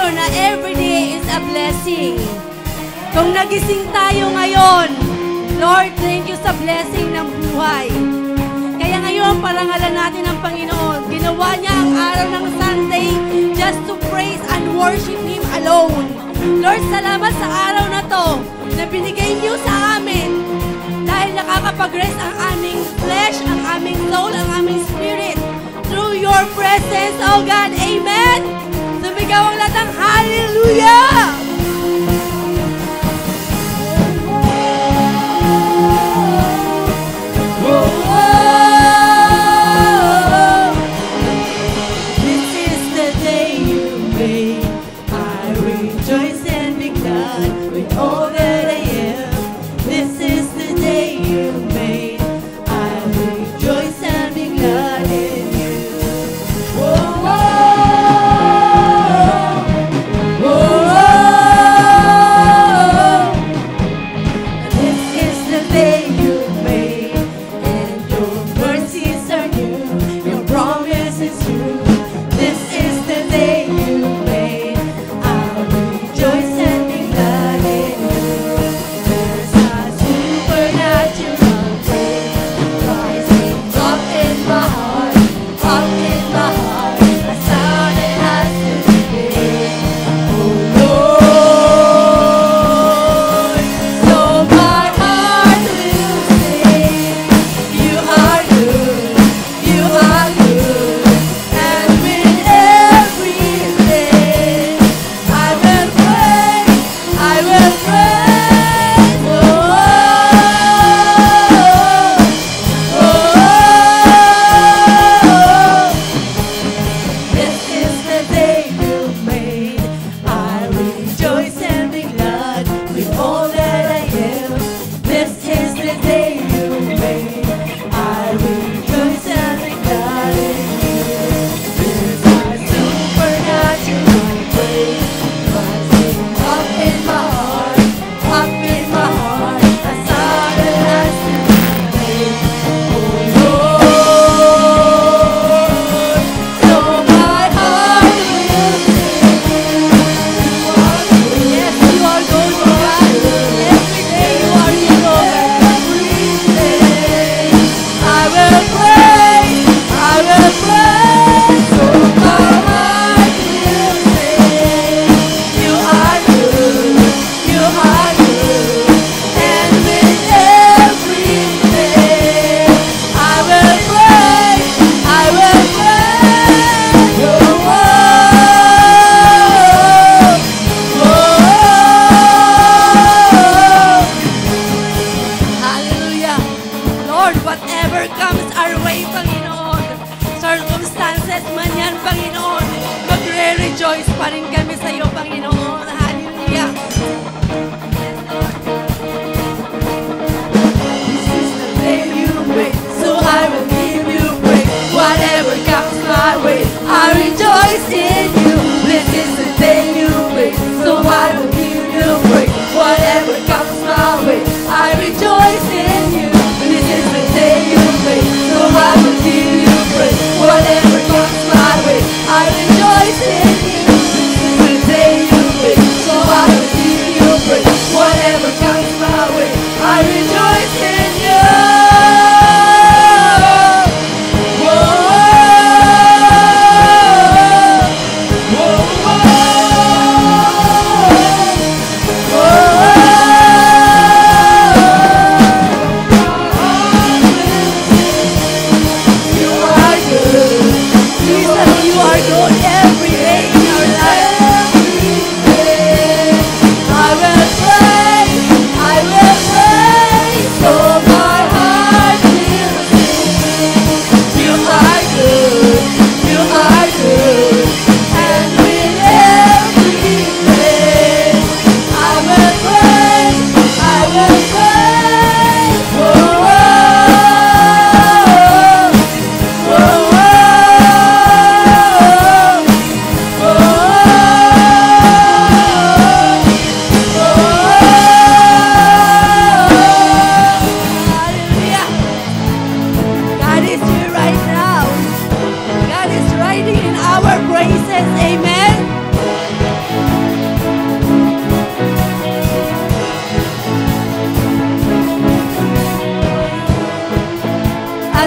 sure na every day is a blessing. Kung nagising tayo ngayon, Lord, thank you sa blessing ng buhay. Kaya ngayon, parangalan natin ang Panginoon. Ginawa niya ang araw ng Sunday just to praise and worship Him alone. Lord, salamat sa araw na to na binigay niyo sa amin dahil nakakapag-rest ang aming flesh, ang aming soul, ang aming spirit through your presence, oh God. Amen! Sumigaw ang lahat ng hallelujah!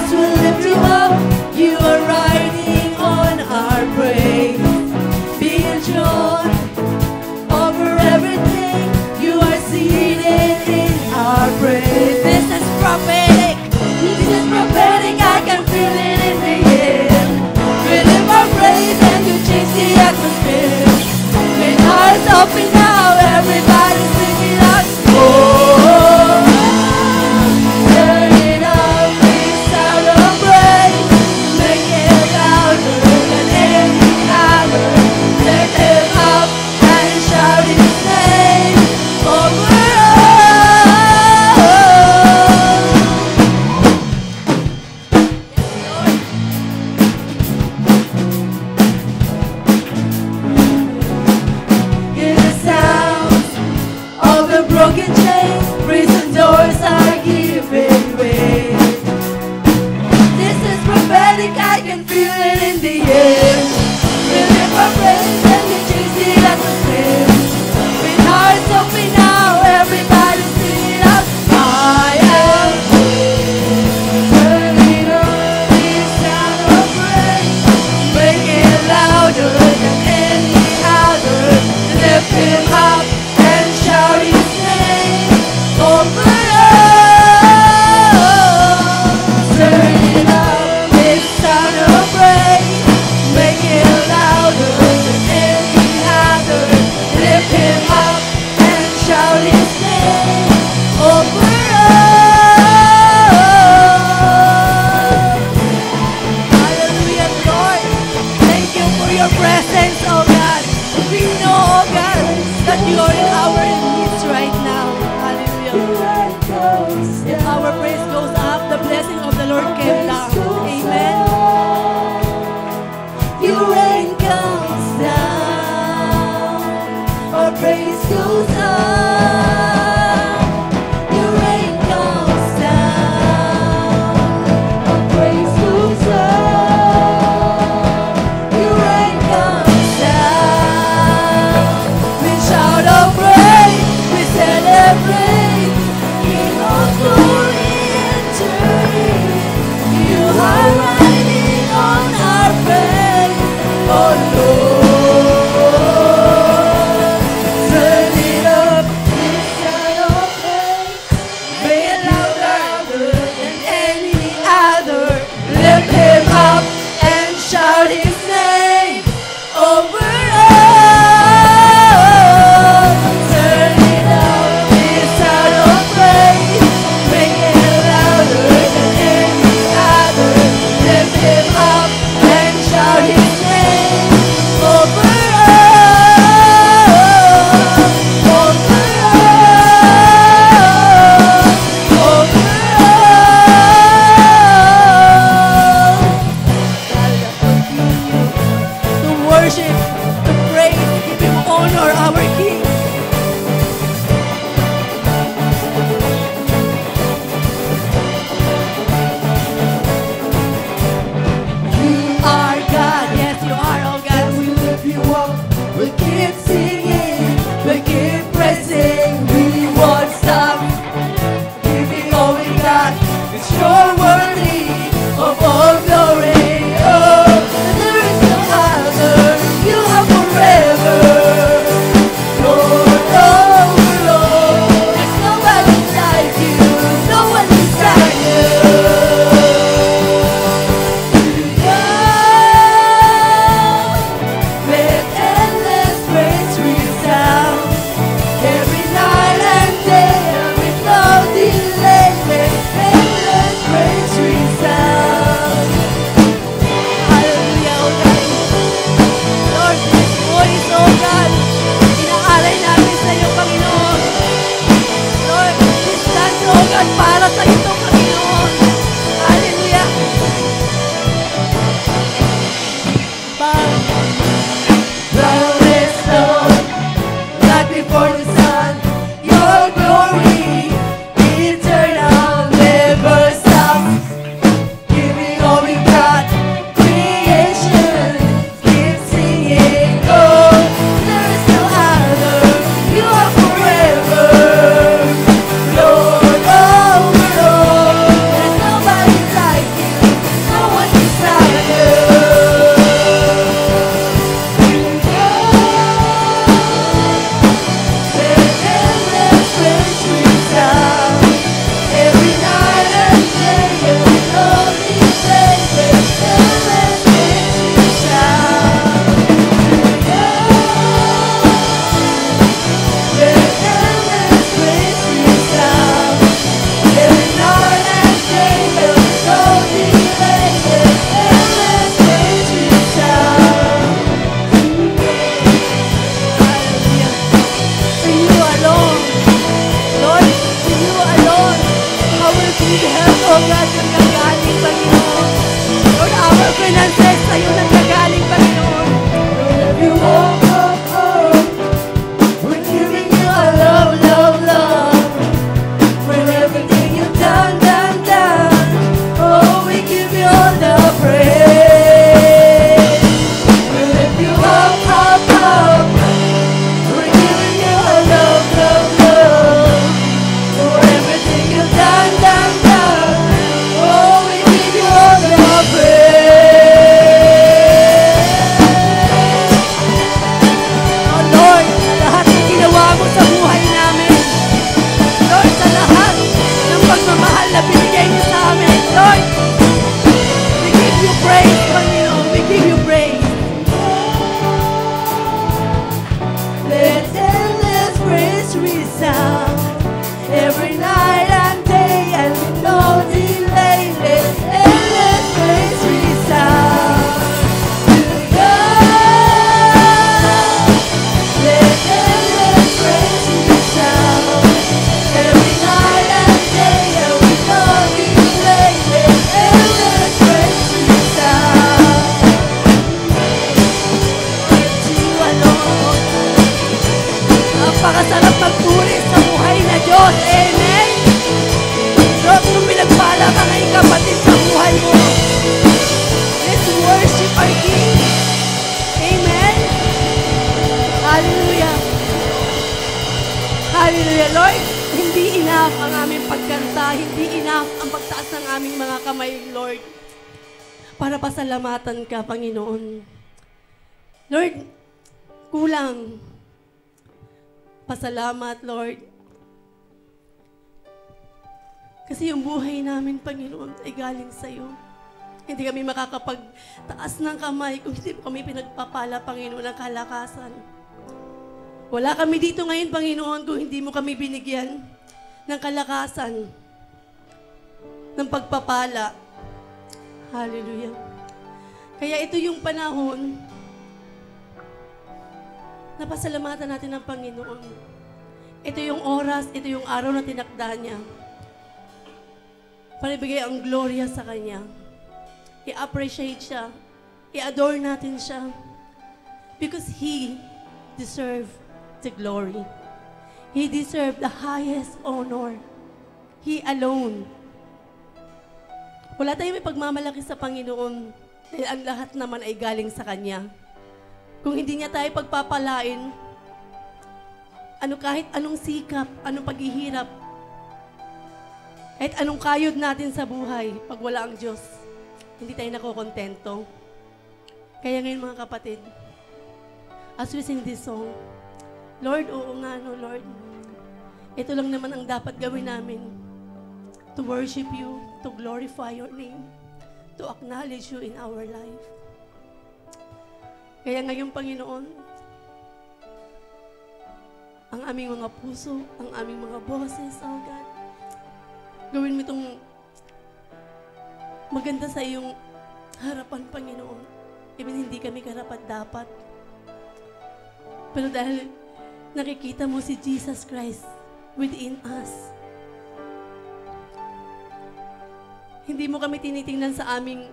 sounds will lift you up. You are riding on our praise. Be enjoyed over everything. You are seated in our praise. This is prophetic. This is prophetic. I can feel it in the air. We lift our praise and you change the atmosphere. When hearts open now, everybody's singing out. Oh, turn it up, this sound of praise. Make it louder than any other. Lift him up and shout his name over Hear the sounds of the broken chains, prison doors are giving way. This is prophetic, I can feel it in the air. We lift our praise and we change the atmosphere. With hearts open now, everybody sing it out. I am turning up this sound of praise. Make it louder than any other. Lift him up and shout his name over all. Turn it up, this sound of praise. Make it louder than any other. Lift him up and shout his name over all. Hallelujah, Lord. Thank you for your presence, oh God. We know, oh God, that you are in our midst right now. Hallelujah. If our praise goes up, the blessing of the Lord came down. Amen. Your rain comes down. Our praise goes up. Your rain comes down. Our praise goes up. Your rain comes down. We shout our praise, we celebrate. King of glory entering. You are riding on our praise, oh Lord. Turn it up, this sound of praise. Make it louder than any other. Lift him up and shout his name over all. Turn it up, this sound need help, oh God, yung nanggaling, Panginoon. Lord, our finances sa'yo nanggagaling, Panginoon. Lord, if you walk up, we're giving you a love, love, love. For everything you've done, done, done. Oh, we give you all the praise. We lift you up, up, up. We're giving you a love, love, love. For everything you've done, done, done. Oh, we give you all the praise. Oh Lord, lahat ng ginawa mo sa buhay namin. Lord, sa lahat ng pagmamahal na binigay mo sa amin. Lord, we give you praise, Panginoon. We give you praise. Let endless praise resound every night and day and with no delay. Let endless praise resound to God. Let endless praise resound every night and day and with no delay. Let endless praise resound to you alone. Napakasarap magpuri sa buhay na Diyos. Amen. Lord, kung pinagpala ka ngayong kapatid sa buhay mo, let's worship our King. Amen. Hallelujah. Hallelujah. Lord, hindi enough ang aming pagkanta, hindi enough ang pagtaas ng aming mga kamay, Lord, para pasalamatan ka, Panginoon. Lord, kulang. Pasalamat, Lord. Kasi yung buhay namin, Panginoon, ay galing sa'yo. Hindi kami makakapagtaas ng kamay kung hindi mo kami pinagpapala, Panginoon, ng kalakasan. Wala kami dito ngayon, Panginoon, kung hindi mo kami binigyan ng kalakasan, ng pagpapala. Hallelujah. Kaya ito yung panahon na pasalamatan natin ng Panginoon. Ito yung oras, ito yung araw na tinakda niya para ibigay ang gloria sa Kanya. I-appreciate siya. I-adore natin siya. Because He deserves the glory. He deserves the highest honor. He alone. Wala tayong may pagmamalaki sa Panginoon dahil ang lahat naman ay galing sa Kanya. Kung hindi niya tayo pagpapalain, kahit anong sikap, anong paghihirap, kahit anong kayod natin sa buhay, pag wala ang Diyos, hindi tayo nakokontento. Kaya ngayon mga kapatid, as we sing this song, Lord, oo nga no, Lord, ito lang naman ang dapat gawin namin, to worship you, to glorify your name, to acknowledge you in our life. Kaya ngayon, Panginoon, ang aming mga puso, ang aming mga boses, oh God, gawin mo itong maganda sa iyong harapan, Panginoon. Even hindi kami karapat-dapat. Pero dahil nakikita mo si Jesus Christ within us, hindi mo kami tinitingnan sa aming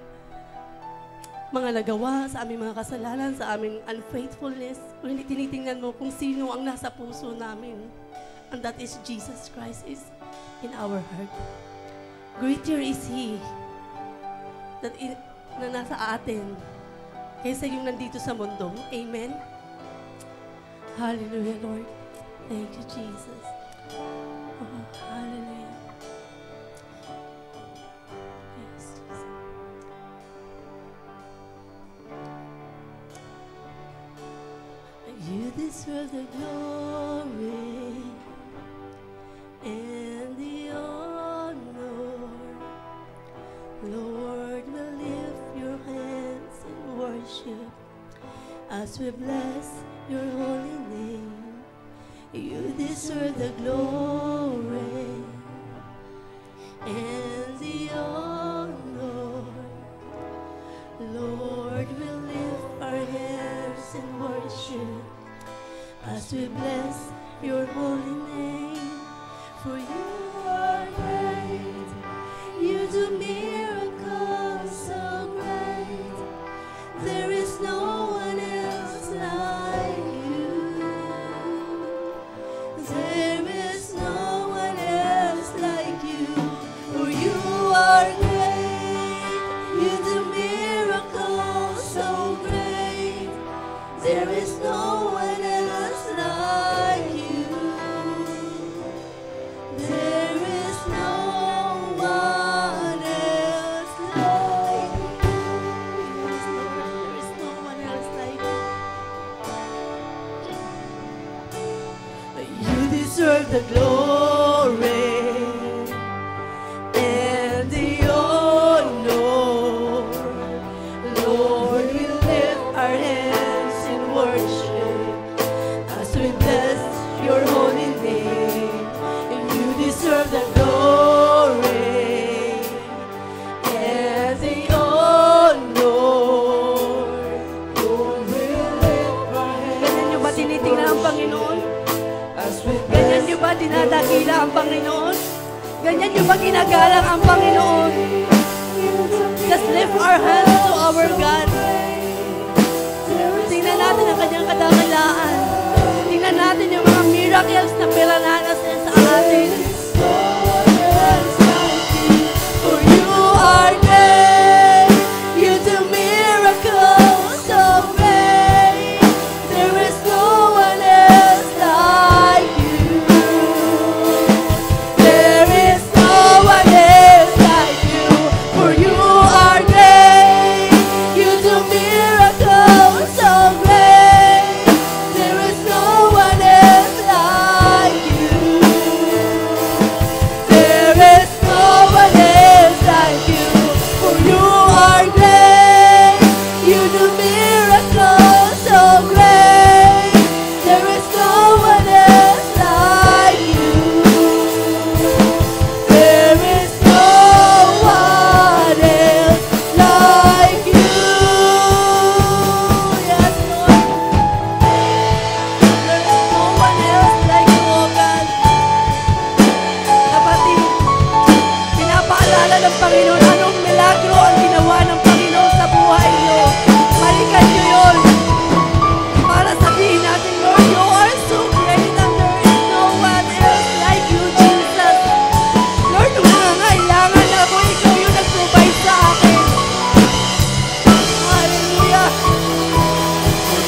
mga nagawa, sa aming mga kasalanan, sa aming unfaithfulness. Kung hindi tinitingnan mo kung sino ang nasa puso namin. And that is Jesus Christ is in our heart. Greater is He na nasa atin kaysa yung nandito sa mundo. Amen? Hallelujah, Lord. Thank you, Jesus. Oh, hallelujah. You deserve the glory and the honor. Lord, we lift your hands in worship as we bless your holy name. You deserve the glory and the honor. Lord, we lift our hands in worship as we bless your holy name. For you are great, There is no one else like you. Yes, Lord, there is no one else like you. You deserve the glory and the honor. Lord, we lift our hands in worship as we bless your holy name. And you deserve the glory and the honor. Lord, we lift our hands. Ganyan nyo ba tinitingnan ang Panginoon? Ganyan nyo ba dinadakila ang Panginoon? Ganyan nyo ba ginagalang ang Panginoon? Just lift our hands to our God. Tingnan natin ang kanyang kadakilaan. Tingnan natin yung mga miracles na pinaranas niya sa atin. For you are great, you do miracles so great. There is no one else like you. There is no one else like you. For you are great, you do miracles so great. There is no one else like you. There is no one else like you. For you are great, you do miracles so great. There is no one else like you. There is no one else like you. Yes, Lord. There is no one else like you, O God. Kapatid, pinapaalala ng Panginoon anong milagro ang ginawa ng Panginoon sa buhay niyo. Balikan niyo yun para sabihin natin, Lord, you are so great and there is no one else like you, Jesus. Lord, nung nangangailangan ako, ikaw yung nag-provide sa akin. Hallelujah.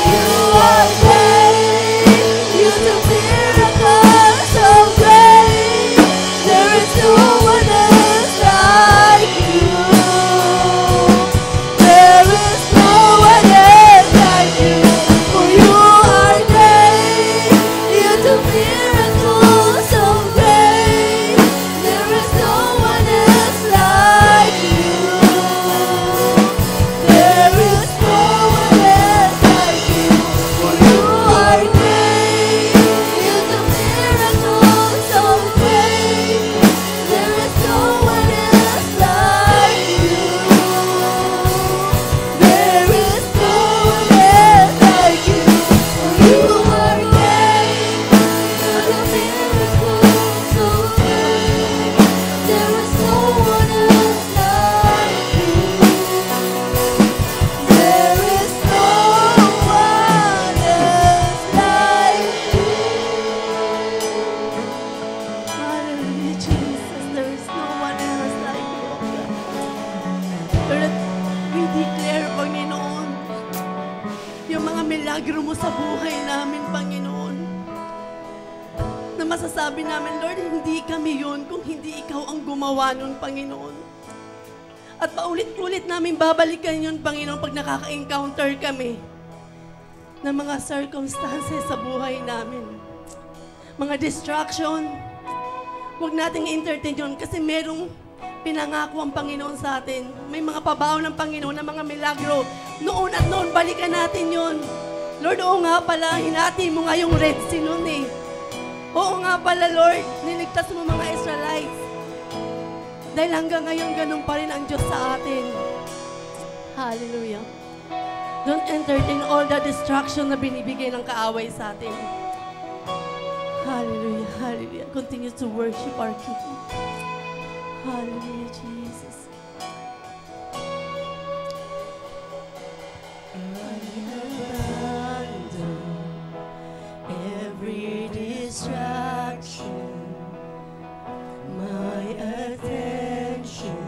You are great, you do miracles so great. There is no one else like you. There is no one else like you. For you are great, you do miracles so great. There is no one else like you. There is no one else like you. For you are great, you do miracles so great. There is no one else like you. There is no one else like you. For you are great, you do miracles so great. There is no one else like you. There is no one else like you. Hallelujah, Jesus. There is no one else like you, O God. Lord, we declare, Panginoon, yung mga milagro mo sa buhay namin, Panginoon, na masasabi namin, Lord, hindi kami yun kung hindi ikaw ang gumawa nun, Panginoon. At paulit-ulit namin babalikan yun, Panginoon, pag nakaka-encounter kami ng mga circumstances sa buhay namin. Mga distraction, huwag nating entertain yun kasi merong pinangako ang Panginoon sa atin. May mga pabaw ng Panginoon na mga milagro. Noon at noon, balikan natin yun. Lord, oo nga pala, hinati mo nga yung Red Sea noon eh. Oo nga pala, Lord, niligtas mo mga Israelites. Dahil hanggang ngayon, ganun pa rin ang Diyos sa atin. Hallelujah. Don't entertain all the distraction na binibigay ng kaaway sa atin. Hallelujah, hallelujah. Continue to worship our King. Hallelujah, Jesus. Every distraction, my attention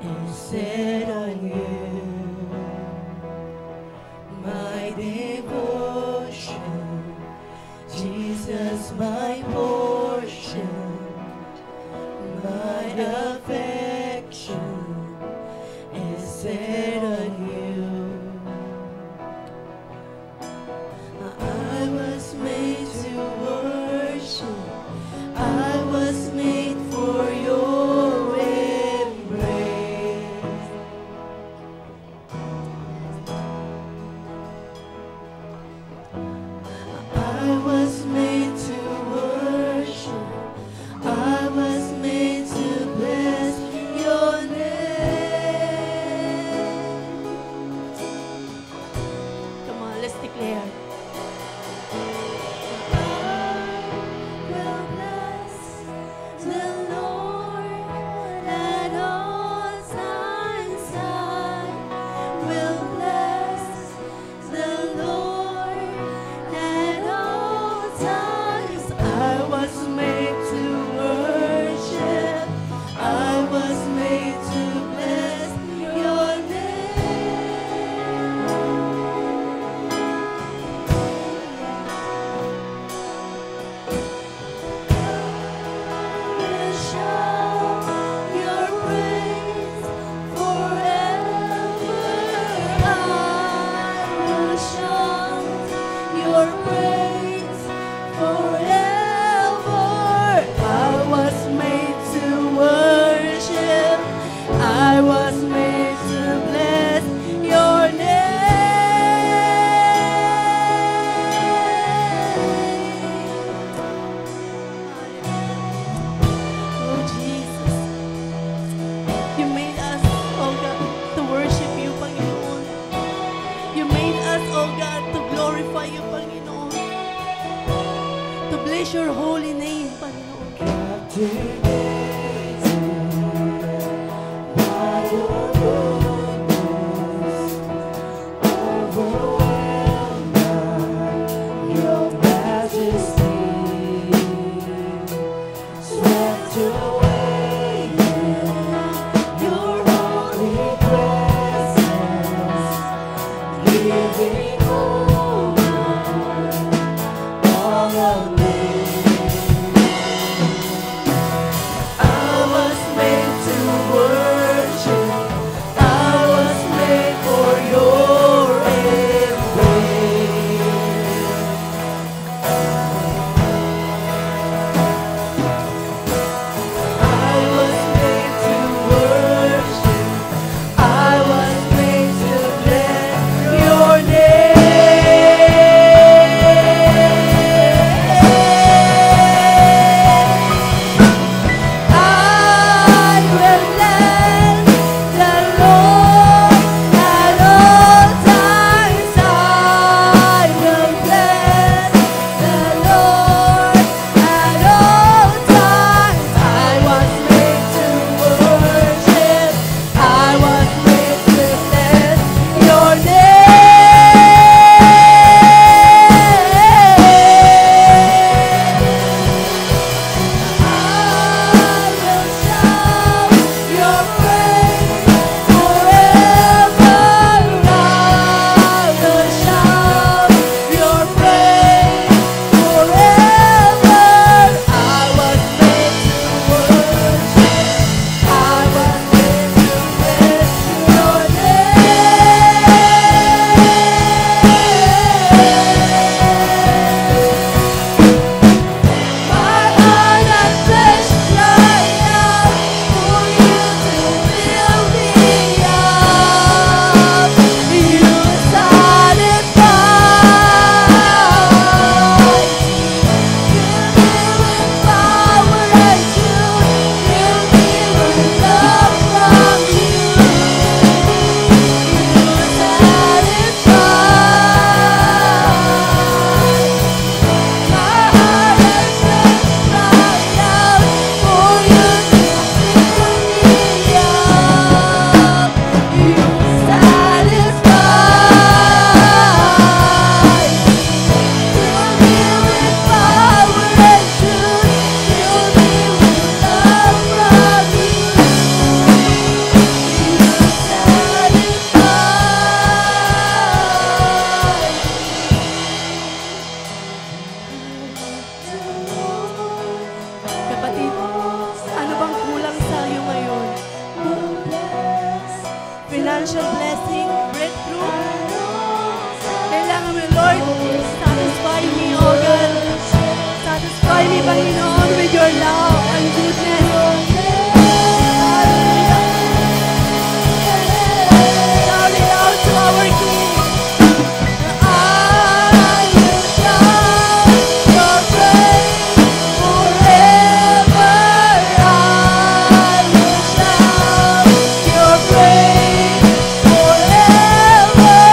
is set on you. My devotion, Jesus, my portion. financial blessing, breakthrough. Kailangan mo, Lord, satisfy me, O God. Satisfy me, Panginoon, with your love and goodness. Hallelujah. Shout it out to our King. I will shout your praise forever. I will shout your praise forever.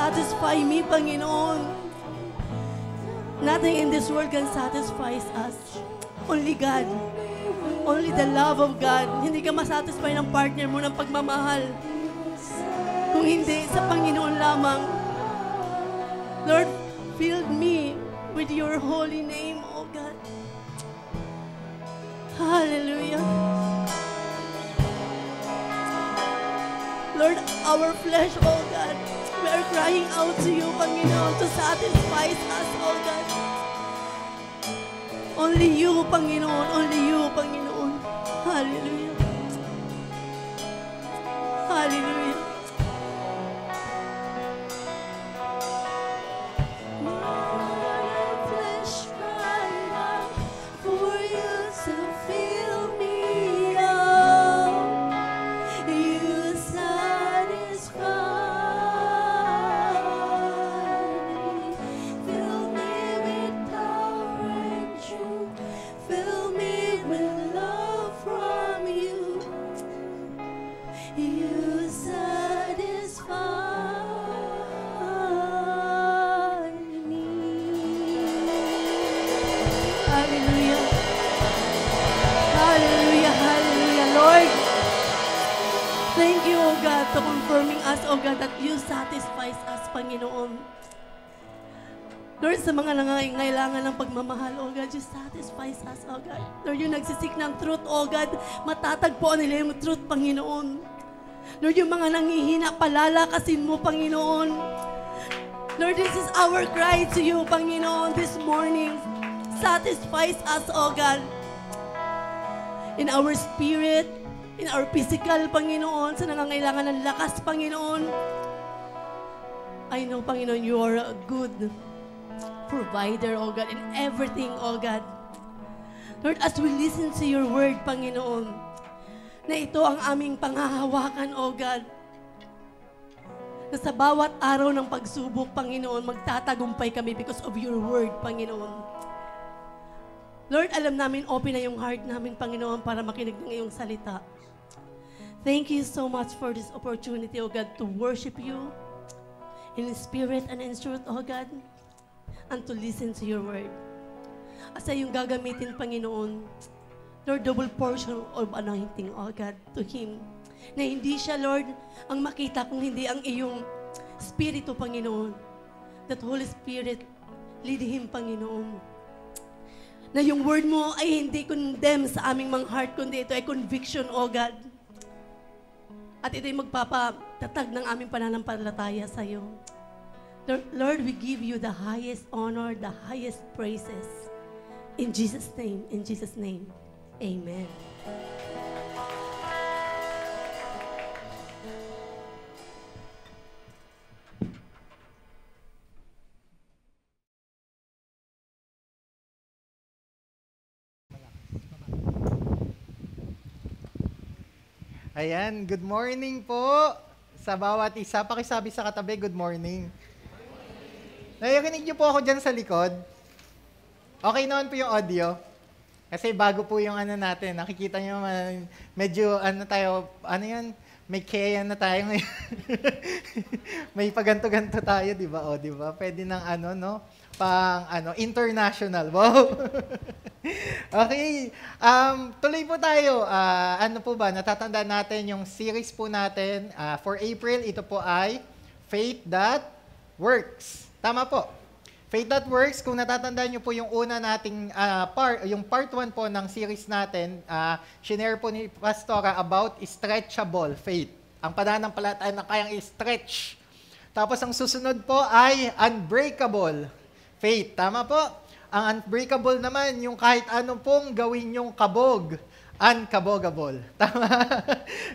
satisfy me, Panginoon. Nothing in this world can satisfy us. Only God. Only the love of God. Hindi ka masatisfy ng partner mo ng pagmamahal. Kung hindi, sa Panginoon lamang. Lord, fill me with your holy name, O God. Hallelujah. Lord, our flesh, oh God, we are crying out to you, Panginoon, to satisfy us, oh God. Only you, Panginoon. Only you, Panginoon. Hallelujah. Hallelujah. To confirming us, O God, that you satisfies us, Panginoon. Lord, sa mga nangangailangan ng pagmamahal, O God, you satisfies us, O God. Lord, yung nagsisik ng truth, O God, matatagpuan nila yung truth, Panginoon. Lord, yung mga nangihina, palalakasin mo, Panginoon. Lord, this is our cry to you, Panginoon, this morning. Satisfies us, O God. In our spirit, in our physical, Panginoon, sa nangangailangan ng lakas, Panginoon. I know, Panginoon, you are a good provider, O God, in everything, O God. Lord, as we listen to your word, Panginoon, na ito ang aming panghahawakan, O God, na sa bawat araw ng pagsubok, Panginoon, magtatagumpay kami because of your word, Panginoon. Lord, alam namin, open na yung heart namin, Panginoon, para makinig ng iyong salita. Thank you so much for this opportunity, O God, to worship you in spirit and in truth, O God, and to listen to your word. Asa yung gagamitin, Panginoon, Lord, double portion of anointing, O God, to Him. Na hindi siya, Lord, ang makita kung hindi ang iyong Spirito, Panginoon. That Holy Spirit, lead Him, Panginoon. Na yung word mo ay hindi condemn sa aming mga heart, kundi ito ay conviction, O God. At ito'y magpapatatag ng aming pananampalataya sa iyo. Lord, we give you the highest honor, the highest praises. In Jesus' name, amen. Ayan, good morning po sa bawat isa. Pakisabi sa katabi, good morning. Narinig niyo po ako dyan sa likod? Okay naman po yung audio? Kasi bago po yung ano natin, nakikita niyo medyo may kaya na tayo ngayon. May paganto-ganto tayo, di ba? O, di ba? Pwede ng international. Wow! Okay, tuloy po tayo. Natatandaan natin yung series po natin for April. Ito po ay Faith That Works. Tama po. Faith That Works, kung natatandaan nyo po yung una nating yung part 1 po ng series natin, shinare po ni Pastora about stretchable faith. Ang pananampalataya na kayang i-stretch. Tapos ang susunod po ay unbreakable faith. Tama po? Ang unbreakable naman, yung kahit ano pong gawin yung kabog, unkabogable. Tama?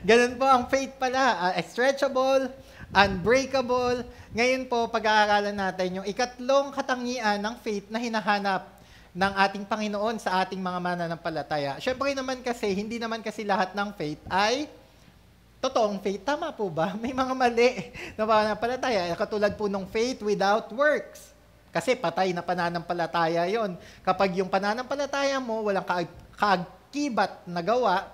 Ganun po ang faith pala. Stretchable, unbreakable. Ngayon po, pag-aaralan natin yung ikatlong katangian ng faith na hinahanap ng ating Panginoon sa ating mga mananampalataya. Siyempre naman kasi, hindi naman kasi lahat ng faith ay totoong faith. Tama po ba? May mga mali na mananampalataya. Katulad po ng faith without works. Kasi patay na pananampalataya yon. Kapag yung pananampalataya mo, walang kaakibat na gawa,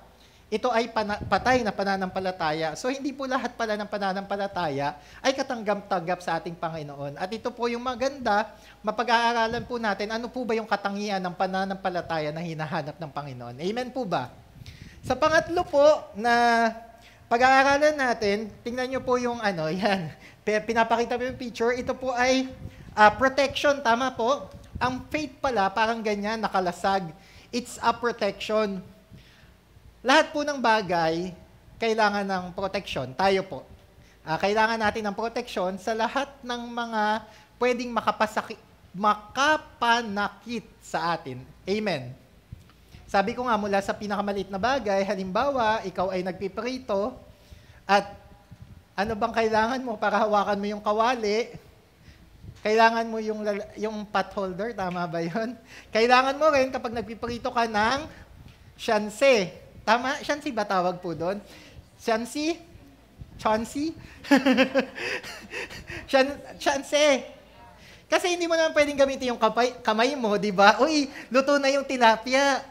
ito ay patay na pananampalataya. So hindi po lahat pala ng pananampalataya ay katanggap-tanggap sa ating Panginoon. At ito po yung maganda, mapag-aaralan po natin ano po ba yung katangian ng pananampalataya na hinahanap ng Panginoon. Amen po ba? Sa pangatlo po na pag-aaralan natin, tingnan nyo po yung yan. Pinapakita mo yung picture. Ito po ay protection. Tama po? Ang faith pala, parang ganyan, nakalasag. It's a protection. Lahat po ng bagay, kailangan ng protection. Tayo po. Kailangan natin ng protection sa lahat ng mga pwedeng makapanakit sa atin. Amen. Sabi ko nga, mula sa pinakamaliit na bagay, halimbawa, ikaw ay nagpiprito, at ano bang kailangan mo para hawakan mo yung kawali? Kailangan mo yung pot holder, tama ba yun? Kailangan mo rin kapag nagpiprito ka ng shanse. Tama? Shanse ba tawag po doon? Shanse? Chauncey? Shanse. Kasi hindi mo naman pwedeng gamitin yung kamay mo, di ba? Uy, luto na yung tilapia.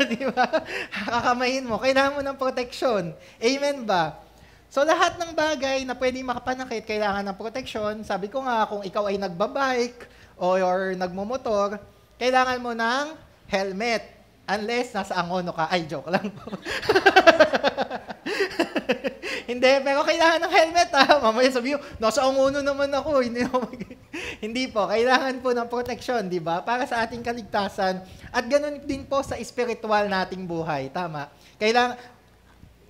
Di ba? Kakamayin mo. Kailangan mo ng protection. Amen ba? So lahat ng bagay na pwedeng makapanakit, kailangan ng protection. Sabi ko nga, kung ikaw ay nagbabike or nagmumotor, kailangan mo ng helmet. Unless nasa Angono ka. Ay, joke lang po. Hindi, pero kailangan ng helmet Mamaya sabi mo, nasa Angono naman ako. Hindi po, kailangan po ng protection, di ba? Para sa ating kaligtasan. At ganun din po sa spiritual nating buhay. Tama?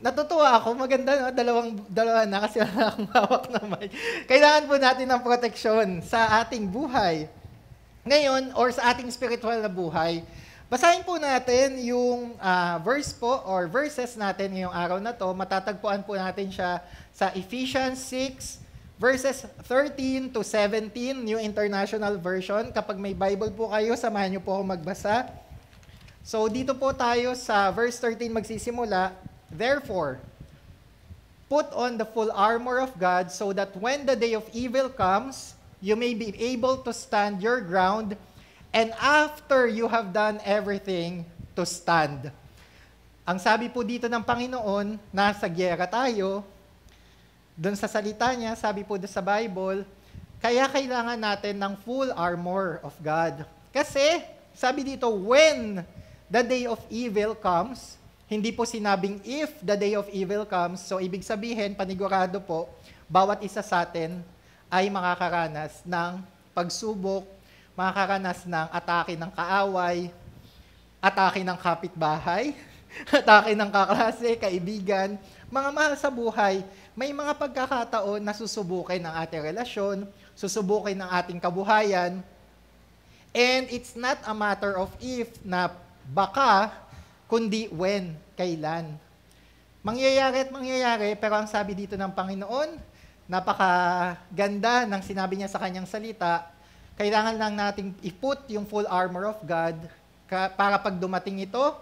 Natutuwa ako, maganda, no? Dalawa na kasi wala akong hawak na mic. Kailangan po natin ng protection sa ating buhay. Ngayon, or sa ating spiritual na buhay, basahin po natin yung verse po or verses natin ngayong araw na to. Matatagpuan po natin siya sa Ephesians 6, verses 13 to 17, New International Version. Kapag may Bible po kayo, samahan niyo po ako magbasa. So dito po tayo sa verse 13 magsisimula. Therefore, put on the full armor of God so that when the day of evil comes, you may be able to stand your ground. And after you have done everything, to stand. Ang sabi po dito ng Panginoon, nasa gyera tayo, doon sa salita niya, sabi po doon sa Bible, kaya kailangan natin ng full armor of God. Kasi, sabi dito, when the day of evil comes, hindi po sinabing if the day of evil comes, so ibig sabihin, panigurado po, bawat isa sa atin ay makakaranas ng pagsubok, makakaranas ng atake ng kaaway, atake ng kapitbahay, atake ng kaklase, kaibigan, mga mahal sa buhay, may mga pagkakataon na susubukin ng ating relasyon, susubukin ng ating kabuhayan, and it's not a matter of if na baka, kundi when, kailan. Mangyayari at mangyayari, pero ang sabi dito ng Panginoon, napakaganda ng sinabi niya sa kanyang salita, kailangan lang nating i-put yung full armor of God para pag dumating ito,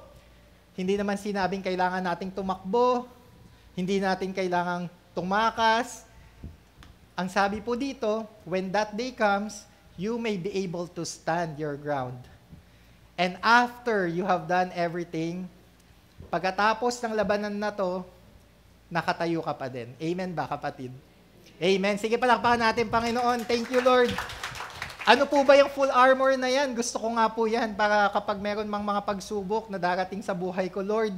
hindi naman sinabing kailangan nating tumakbo, hindi natin kailangang tumakas. Ang sabi po dito, when that day comes, you may be able to stand your ground. And after you have done everything, pagkatapos ng labanan na to, nakatayo ka pa din. Amen ba, kapatid? Amen. Sige, palakpakan natin, Panginoon. Thank you, Lord. Ano po ba yung full armor na yan? Gusto ko nga po yan para kapag meron mang mga pagsubok na darating sa buhay ko, Lord,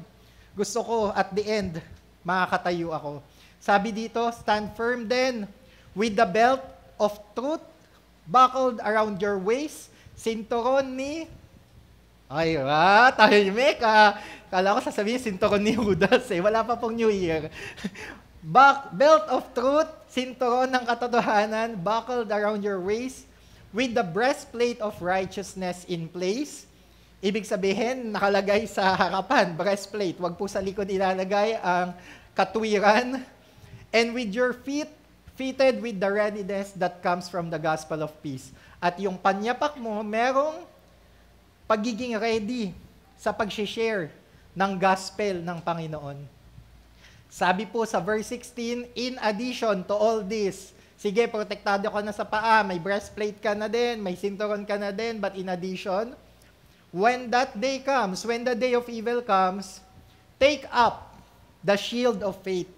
gusto ko at the end, makakatayo ako. Sabi dito, stand firm then with the belt of truth buckled around your waist, sinturon ni... Ay, tahimik Kala ko sasabihin, sinturon ni Judas Wala pa pong New Year. Belt of truth, sinturon ng katotohanan, buckled around your waist, with the breastplate of righteousness in place. Ibig sabihin, nakalagay sa harapan, breastplate. Wag po sa likod ilalagay ang katwiran. And with your feet fitted with the readiness that comes from the gospel of peace. At yung panyapak mo, merong pagiging ready sa pag-share ng gospel ng Panginoon. Sabi po sa verse 16, in addition to all this, sige, protektado ka na sa paa, may breastplate ka na din, may sinturon ka na din, but in addition, when that day comes, when the day of evil comes, take up the shield of faith.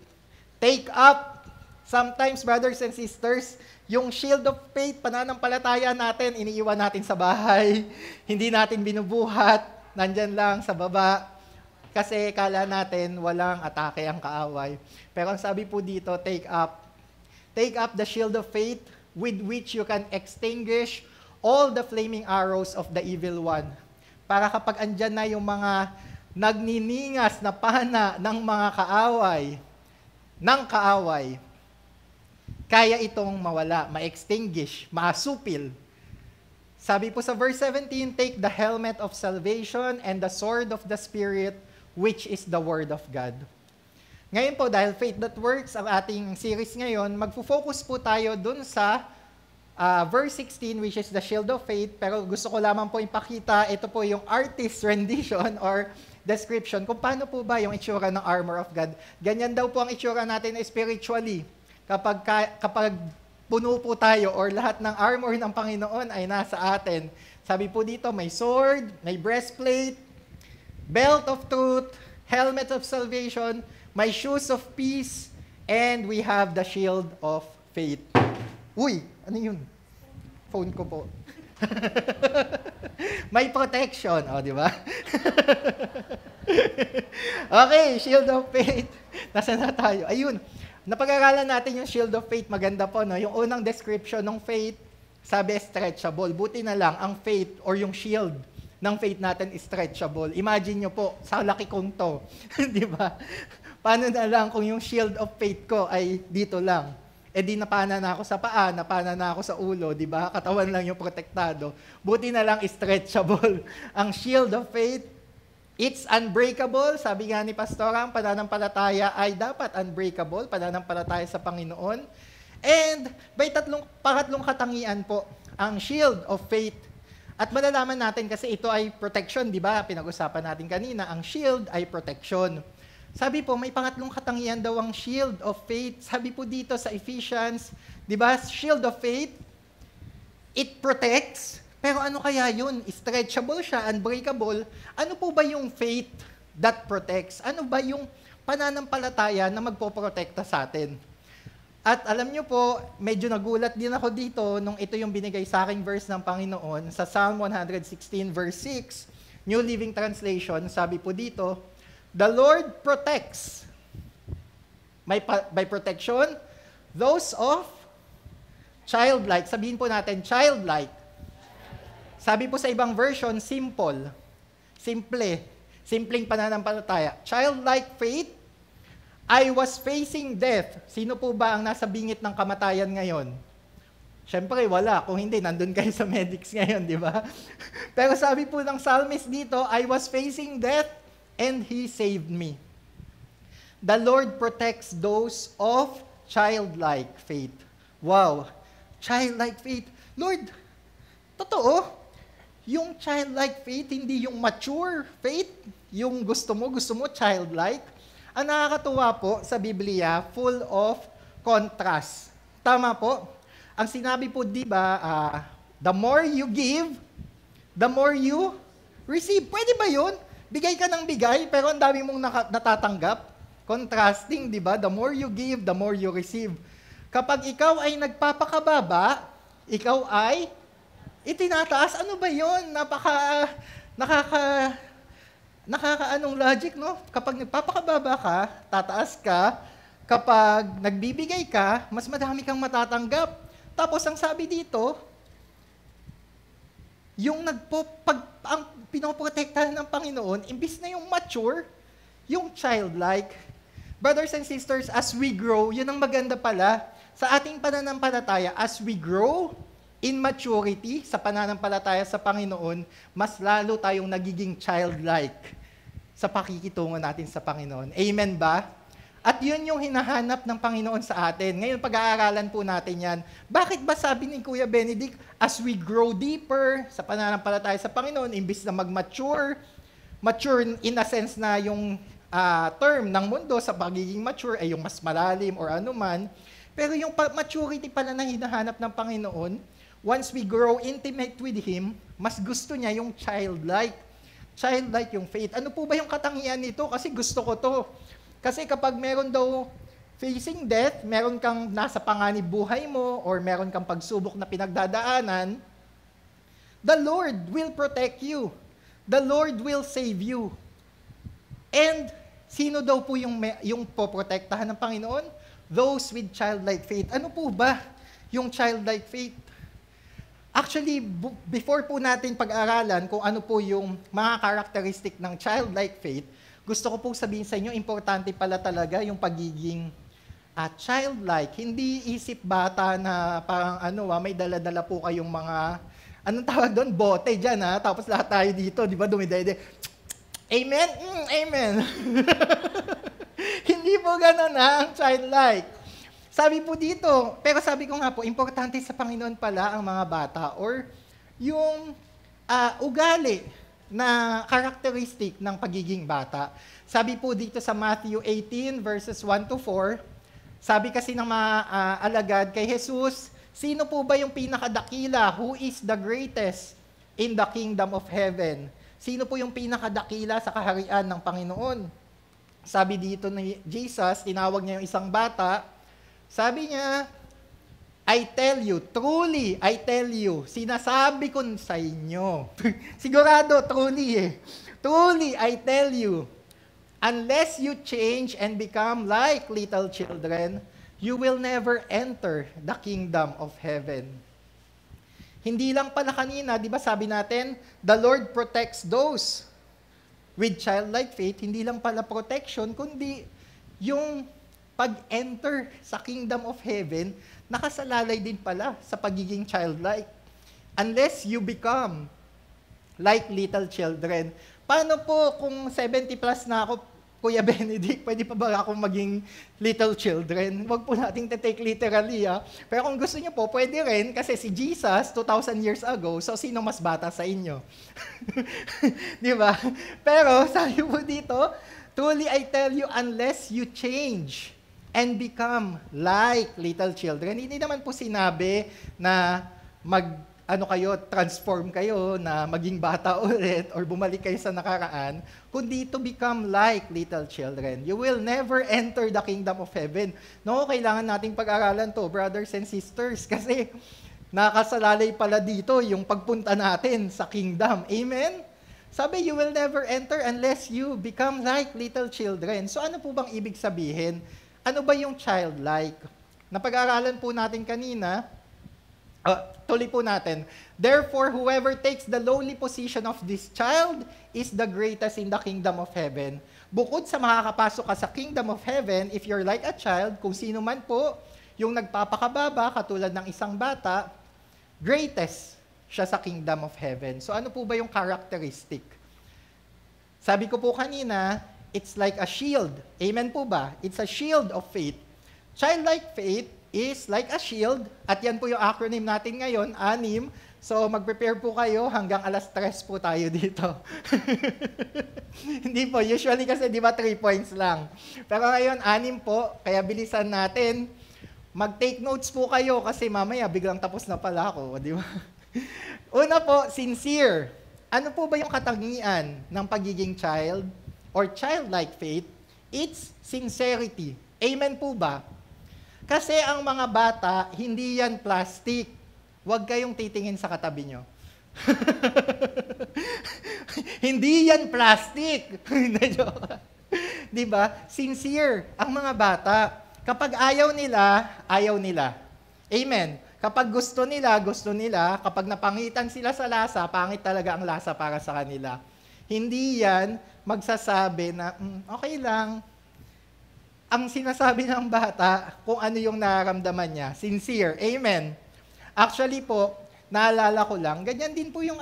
Take up, sometimes brothers and sisters, yung shield of faith, pananampalataya natin, iniiwan natin sa bahay, hindi natin binubuhat, nandyan lang sa baba, kasi kala natin walang atake ang kaaway. Pero ang sabi po dito, take up the shield of faith with which you can extinguish all the flaming arrows of the evil one. Para kapag andyan na yung mga nagniningas na pana ng mga kaaway, kaya itong mawala, ma-extinguish, maasupil. Sabi po sa verse 17, take the helmet of salvation and the sword of the Spirit, which is the Word of God. Ngayon po, dahil Faith That Works, ang ating series ngayon, magfo-focus po tayo dun sa verse 16, which is the shield of faith. Pero gusto ko lamang po ipakita, ito po yung artist rendition or description kung paano po ba yung itsura ng armor of God. Ganyan daw po ang itsura natin spiritually. Kapag puno po tayo or lahat ng armor ng Panginoon ay nasa atin. Sabi po dito, may sword, may breastplate, belt of truth, helmet of salvation, may shoes of peace, and we have the shield of faith. Uy, ano yun? Phone ko po. May protection, di ba? Okay, shield of faith. Nasaan na tayo? Ayun. Napag-aralan natin yung shield of faith. Maganda po, no? Yung unang description ng faith, sabi stretchable. Buti na lang, ang faith or yung shield ng faith natin is stretchable. Imagine nyo po, sa laki kong to. Di ba? Paano na lang kung yung shield of faith ko ay dito lang? Di napana na ako sa paa, napana na ako sa ulo, di ba? Katawan lang yung protektado. Buti na lang stretchable. Ang shield of faith, it's unbreakable. Sabi nga ni Pastora, ang pananampalataya ay dapat unbreakable, pananampalataya sa Panginoon. And may pangatlong katangian po, ang shield of faith. At malalaman natin kasi ito ay protection, di ba? Pinag-usapan natin kanina, ang shield ay protection. Sabi po, may pangatlong katangian daw ang shield of faith. Sabi po dito sa Ephesians, di ba, shield of faith, it protects. Pero ano kaya yun? Stretchable siya, unbreakable. Ano po ba yung faith that protects? Ano ba yung pananampalataya na magpoprotekta sa atin? At alam nyo po, medyo nagulat din ako dito nung ito yung binigay sa aking verse ng Panginoon sa Psalm 116 verse 6, New Living Translation, sabi po dito, the Lord protects, by protection, those of childlike. Sabihin po natin, childlike. Sabi po sa ibang version, simple. Simpleng pananampalataya. Childlike faith, I was facing death. Sino po ba ang nasa bingit ng kamatayan ngayon? Siyempre, wala. Kung hindi, nandun kayo sa medics ngayon, di ba? Pero sabi po ng psalmist dito, I was facing death, and He saved me. The Lord protects those of childlike faith. Wow! Childlike faith. Lord, totoo, yung childlike faith, hindi yung mature faith, yung gusto mo childlike. Ang nakakatuwa po sa Biblia, full of contrast. Tama po? Ang sinabi po, di ba, the more you give, the more you receive. Pwede ba yun? Bigay ka ng bigay, pero ang dami mong natatanggap. Contrasting, di ba? The more you give, the more you receive. Kapag ikaw ay nagpapakababa, ikaw ay itinataas. Ano ba yun? Nakakaanong logic, no? Kapag nagpapakababa ka, tataas ka. Kapag nagbibigay ka, mas madami kang matatanggap. Tapos ang sabi dito, yung ang pinoprotektahan ng Panginoon, imbis na yung mature, yung childlike. Brothers and sisters, as we grow, yun ang maganda pala sa ating pananampalataya. As we grow in maturity sa pananampalataya sa Panginoon, mas lalo tayong nagiging childlike sa pakikitungo natin sa Panginoon. Amen ba? At yun yung hinahanap ng Panginoon sa atin. Ngayon, pag-aaralan po natin yan. Bakit ba sabi ni Kuya Benedict, as we grow deeper sa pananampalataya sa Panginoon, imbis na mag-mature, mature in a sense na yung term ng mundo sa pagiging mature ay yung mas malalim or anuman. Pero yung maturity pala na hinahanap ng Panginoon, once we grow intimate with Him, mas gusto niya yung childlike. Childlike yung faith. Ano po ba yung katangian nito? Kasi gusto ko to. Kasi kapag meron daw facing death, meron kang nasa panganib buhay mo, or meron kang pagsubok na pinagdadaanan, the Lord will protect you. The Lord will save you. And sino daw po yung poprotektahan ng Panginoon? Those with childlike faith. Ano po ba yung childlike faith? Actually, before po natin pag-aralan kung ano po yung mga characteristic ng childlike faith, gusto ko po sabihin sa inyo, importante pala talaga yung pagiging childlike. Hindi isip bata na parang may dala-dala po kayong mga, anong tawag doon? Bote dyan tapos lahat tayo dito, di ba, dumidede. Amen? Amen. Hindi po ganun ang childlike. Sabi po dito, pero sabi ko nga po, importante sa Panginoon pala ang mga bata or yung ugali na characteristic ng pagiging bata. Sabi po dito sa Matthew 18 verses 1 to 4, sabi kasi ng mga alagad kay Jesus, sino po ba yung pinakadakila? Who is the greatest in the kingdom of heaven? Sino po yung pinakadakila sa kaharian ng Panginoon? Sabi dito ni Jesus, tinawag niya yung isang bata, sabi niya, I tell you, truly, I tell you, sinasabi ko sa inyo. Sigurado, truly Truly, I tell you, unless you change and become like little children, you will never enter the kingdom of heaven. Hindi lang pala kanina, di ba sabi natin, the Lord protects those with childlike faith. Hindi lang pala protection, kundi yung pag-enter sa kingdom of heaven, nakasalalay din pala sa pagiging childlike. Unless you become like little children. Paano po kung 70 plus na ako, Kuya Benedict, pwede pa ba akong maging little children? Huwag po nating take literally. Pero kung gusto niyo po, pwede rin kasi si Jesus, 2,000 years ago, so sino mas bata sa inyo? Di ba? Pero sabi po dito, truly I tell you, unless you change and become like little children. Hindi naman po sinabi na transform kayo, na maging bata ulit, or bumalik kayo sa nakaraan, kundi to become like little children. You will never enter the kingdom of heaven. No, kailangan nating pag-aralan to, brothers and sisters, kasi nakasalalay pala dito yung pagpunta natin sa kingdom. Amen? Sabi, you will never enter unless you become like little children. So ano po bang ibig sabihin? Ano ba yung childlike? Napag-aralan po natin kanina, tuloy po natin. Therefore, whoever takes the lowly position of this child is the greatest in the kingdom of heaven. Bukod sa makakapasok ka sa kingdom of heaven, if you're like a child, kung sino man po, yung nagpapakababa, katulad ng isang bata, greatest siya sa kingdom of heaven. So ano po ba yung characteristic? Sabi ko po kanina, it's like a shield. Amen po ba? It's a shield of faith. Childlike faith is like a shield. At yan po yung acronym natin ngayon, 6. So mag-prepare po kayo hanggang 3:00 po tayo dito. Hindi po. Usually kasi di ba 3 points lang. Pero ngayon 6 po. Kaya bilisan natin. Mag-take notes po kayo kasi mamaya biglang tapos na pala ako. Di ba? Una po, sincere. Ano po ba yung katangian ng pagiging child? Or childlike faith, it's sincerity. Amen po ba? Kasi ang mga bata, hindi yan plastic. Huwag kayong titingin sa katabi nyo. Hindi yan plastic. Diba? Sincere ang mga bata. Kapag ayaw nila, ayaw nila. Amen. Kapag gusto nila, gusto nila. Kapag napangitan sila sa lasa, pangit talaga ang lasa para sa kanila. Hindi yan magsasabi na, okay lang. Ang sinasabi ng bata, kung ano yung nararamdaman niya, sincere. Amen. Actually po, naalala ko lang, ganyan din po yung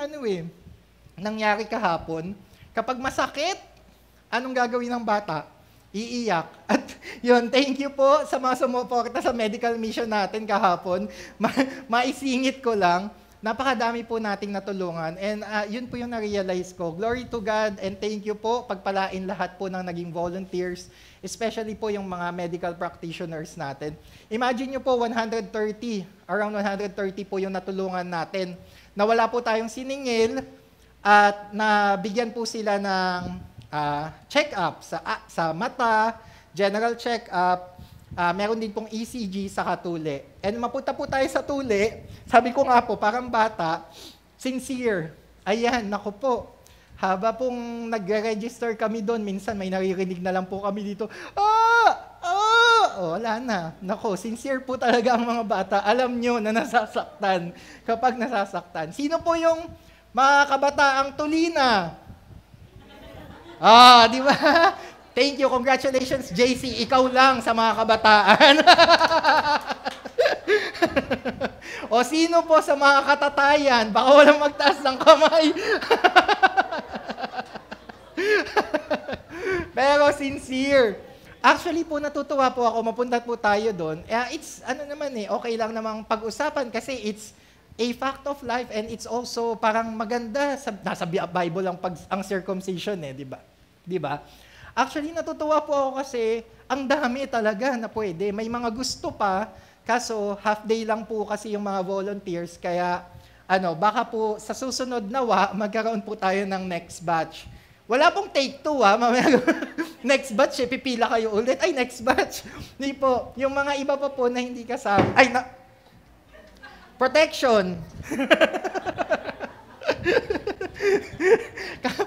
nangyari kahapon. Kapag masakit, anong gagawin ng bata? Iiyak. At yun, thank you po sa mga sumuporta sa medical mission natin kahapon. Maisingit ko lang. Napakadami po nating natulungan and yun po yung na-realize ko. Glory to God and thank you po. Pagpalain lahat po ng naging volunteers, especially po yung mga medical practitioners natin. Imagine nyo po, around 130 po yung natulungan natin. Nawala po tayong siningil at nabigyan po sila ng check-up sa mata, general check-up, meron din pong ECG sa tuli. And mapunta po tayo sa tuli, sabi ko nga po, parang bata, sincere. Ayan, naku po. Haba pong nag-register kami doon, minsan may naririnig na lang po kami dito, wala na. Nako, sincere po talaga ang mga bata. Alam nyo na nasasaktan kapag nasasaktan. Sino po yung mga kabataang tulina? Di ba? Thank you, congratulations, JC. Ikaw lang sa mga kabataan. O sino po sa mga katatayan? Baka walang magtaas ng kamay. Pero sincere. Actually po, natutuwa po ako, mapunta po tayo doon. It's, okay lang namang pag-usapan kasi it's a fact of life and it's also parang maganda. Nasa Bible ang circumcision di ba? Di ba? Actually, natutuwa po ako kasi ang dami talaga na pwede. May mga gusto pa, kaso half day lang po kasi yung mga volunteers. Kaya, baka po sa susunod na magkaroon po tayo ng next batch. Wala pong take 2 next batch, pipila kayo ulit. Ay, next batch. Hindi po. Yung mga iba pa po na hindi kasama. Protection.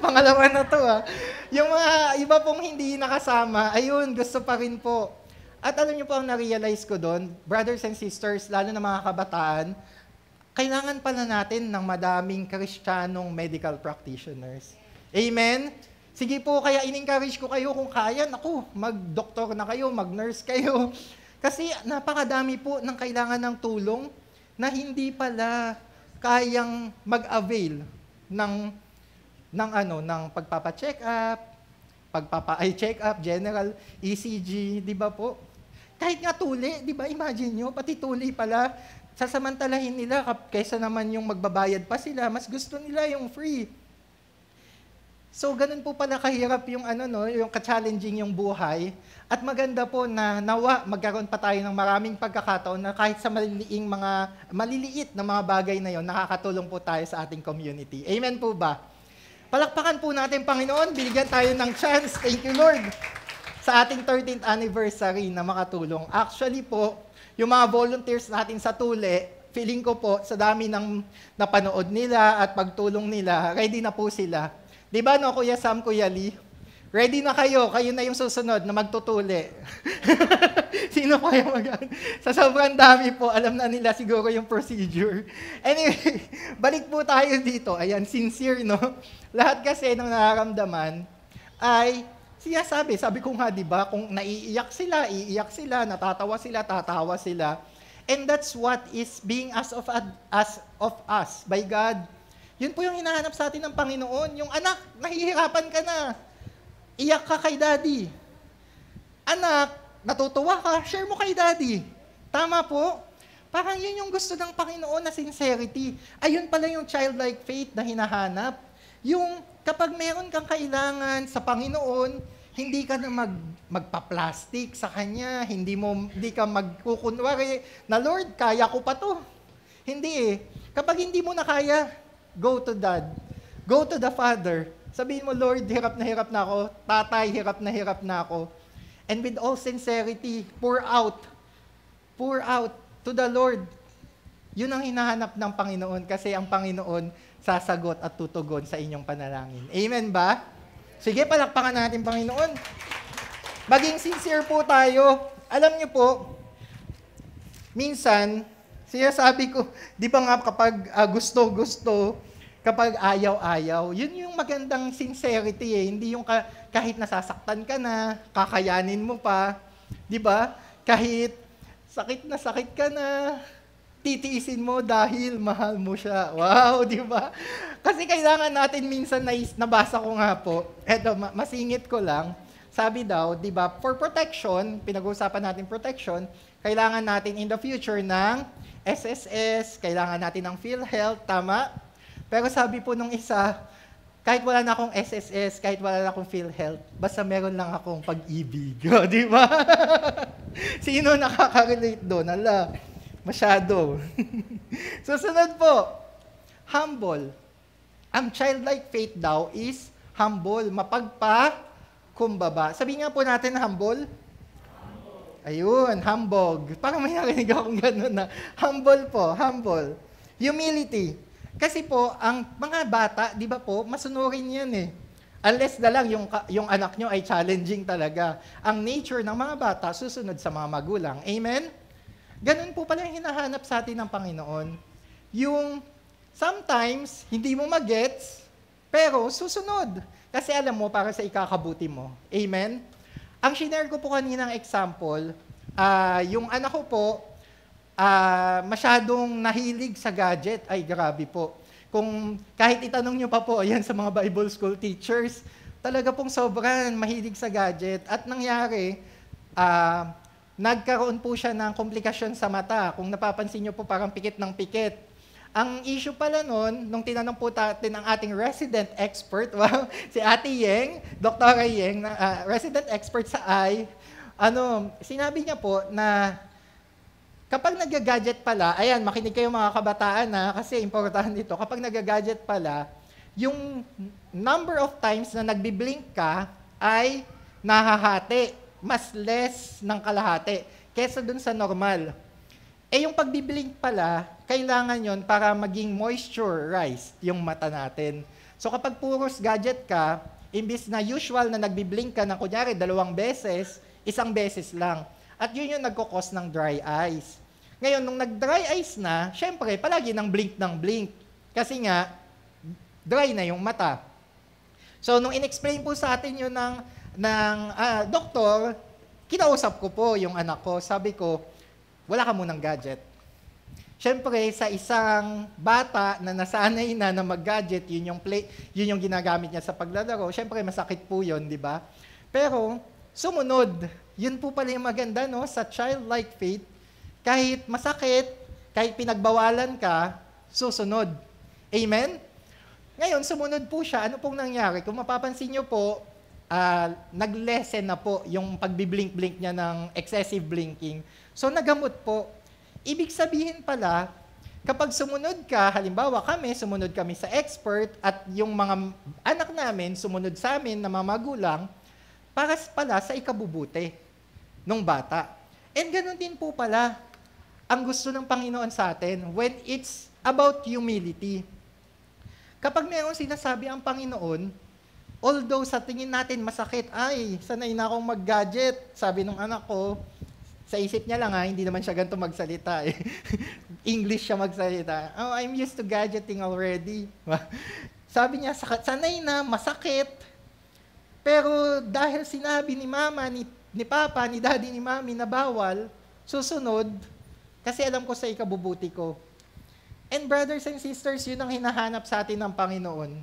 Pangalawa na to Yung mga iba pong hindi nakasama, ayun, gusto pa rin po. At alam niyo po ang na-realize ko doon, brothers and sisters, lalo na mga kabataan, kailangan pala natin ng madaming Kristiyanong medical practitioners. Amen? Sige po, kaya in-encourage ko kayo kung kaya, mag-doktor na kayo, mag-nurse kayo. Kasi napakadami po ng kailangan ng tulong na hindi pala kayang mag-avail ng pagpapa-check up, check up, general, ECG, di ba po? Kahit nga tuli, di ba? Imagine nyo, pati tuli pala, sasamantalahin nila kaysa naman yung magbabayad pa sila, mas gusto nila yung free. So, ganun po pala kahirap yung yung ka-challenging yung buhay. At maganda po na magkaroon pa tayo ng maraming pagkakataon na kahit sa maliliit na mga bagay na yon, nakakatulong po tayo sa ating community. Amen po ba? Palakpakan po natin, Panginoon. Binigyan tayo ng chance. Thank you, Lord. Sa ating 13th anniversary na makatulong. Actually po, yung mga volunteers natin sa Tuli, feeling ko po, sa dami ng napanood nila at pagtulong nila, ready na po sila. Di ba Kuya Sam, Kuya Lee? Ready na kayo. Kayo na yung susunod na magtutuli. Sino kaya Sa sobrang dami po, alam na nila siguro yung procedure. Anyway, balik po tayo dito. Ayan, sincere, Lahat kasi ng nararamdaman ay sabi ko nga, di ba, kung iiyak sila, natatawa sila, tatawa sila. And that's what is being asked of us by God. Yun po yung hinahanap sa atin ng Panginoon. Yung anak, nahihirapan ka na. Iyak ka kay daddy. Anak, natutuwa ka, share mo kay daddy. Tama po? Parang yun yung gusto ng Panginoon na sincerity. Ayun pala yung childlike faith na hinahanap. Yung kapag meron kang kailangan sa Panginoon, hindi ka na magpa-plastic sa Kanya, hindi ka magkukunwari na, Lord, kaya ko pa to. Hindi Kapag hindi mo na kaya, go to Dad. Go to the Father. Sabihin mo, Lord, hirap na ako. Tatay, hirap na ako. And with all sincerity, pour out to the Lord. Yun ang hinahanap ng Panginoon kasi ang Panginoon sasagot at tutugon sa inyong panalangin. Amen ba? Sige, palakpakan natin, Panginoon. Maging sincere po tayo. Alam niyo po, minsan, sinasabi ko, di ba nga kapag gusto-gusto, kapag ayaw-ayaw, yun yung magandang sincerity Hindi yung kahit nasasaktan ka na, kakayanin mo pa, di ba? Kahit sakit ka na, titiisin mo dahil mahal mo siya. Wow, di ba? Kasi kailangan natin minsan, nabasa ko nga po, eto, masingit ko lang, sabi daw, di ba, for protection, pinag-uusapan natin protection, kailangan natin in the future ng SSS, kailangan natin ng PhilHealth, tama? Pero sabi po nung isa, kahit wala na akong SSS, kahit wala na akong PhilHealth, basta meron lang akong pag-ibig. Di ba? Sino nakaka-relate doon? Ala, masyado. Susunod po, humble. Ang childlike faith daw is humble, mapagpakumbaba. Sabi nga po natin humble. Ayun, hambog. Parang may narinig akong gano'n na. Humble po, humble. Humility. Kasi po, ang mga bata, di ba po, masunurin yan eh. Unless na lang yung anak nyo ay challenging talaga. Ang nature ng mga bata, susunod sa mga magulang. Amen? Ganun po pala yung hinahanap sa atin ng Panginoon. Yung sometimes, hindi mo magets, pero susunod. Kasi alam mo, para sa ikakabuti mo. Amen? Ang shinare ko po kaninang example, yung anak ko po, masyadong nahilig sa gadget. Ay, grabe po. Kung kahit itanong nyo pa po, ayan sa mga Bible school teachers, talaga pong sobrang mahilig sa gadget. At nangyari, nagkaroon po siya ng komplikasyon sa mata. Kung napapansin nyo po, parang pikit ng pikit. Ang issue pala nun, nung tinanong po natin ang ating resident expert, wow, si Ate Yeng, Dr. Yeng, resident expert sa eye, sinabi niya po na kapag nag-gadget pala, ayan, makinig kayo mga kabataan kasi importante ito, kapag nag-gadget pala, yung number of times na nagbi-blink ka ay nahahati, mas less ng kalahati, kesa dun sa normal. Yung pagbiblink pala, kailangan yon para maging moisturized yung mata natin. So kapag puros gadget ka, imbis na usual na nagbiblink ka ng kunyari 2 beses, 1 beses lang. At yun yung nagkukos ng dry eyes. Ngayon, nung nag-dry eyes na, syempre, palagi ng blink. Kasi nga, dry na yung mata. So nung in-explain po sa atin yun ng doktor, kinausap ko po yung anak ko. Sabi ko, wala ka munang gadget. Siyempre, sa isang bata na nasanay na mag-gadget, yun yung ginagamit niya sa paglalaro, siyempre masakit po yun, di ba? Pero, sumunod. Yun po pala yung maganda, no? Sa childlike faith, kahit masakit, kahit pinagbawalan ka, susunod. Amen? Ngayon, sumunod po siya. Ano pong nangyari? Kung mapapansin niyo po, nag-lessen na po yung pagbiblink-blink niya ng excessive blinking. So, nagamot po. Ibig sabihin pala, kapag sumunod ka, halimbawa sumunod kami sa expert at yung mga anak namin sumunod sa amin na mga magulang, para pala sa ikabubuti ng bata. And ganun din po pala ang gusto ng Panginoon sa atin when it's about humility. Kapag mayroong sinasabi ang Panginoon, although sa tingin natin masakit, ay, sanay na akong mag-gadget, sabi ng anak ko, sa isip niya lang hindi naman siya ganito magsalita eh. English siya magsalita. Oh, I'm used to gadgeting already. Sabi niya, sanay na, masakit. Pero dahil sinabi ni mama, ni papa, ni daddy, ni mami na bawal, susunod, kasi alam ko sa ikabubuti ko. And brothers and sisters, yun ang hinahanap sa atin ng Panginoon.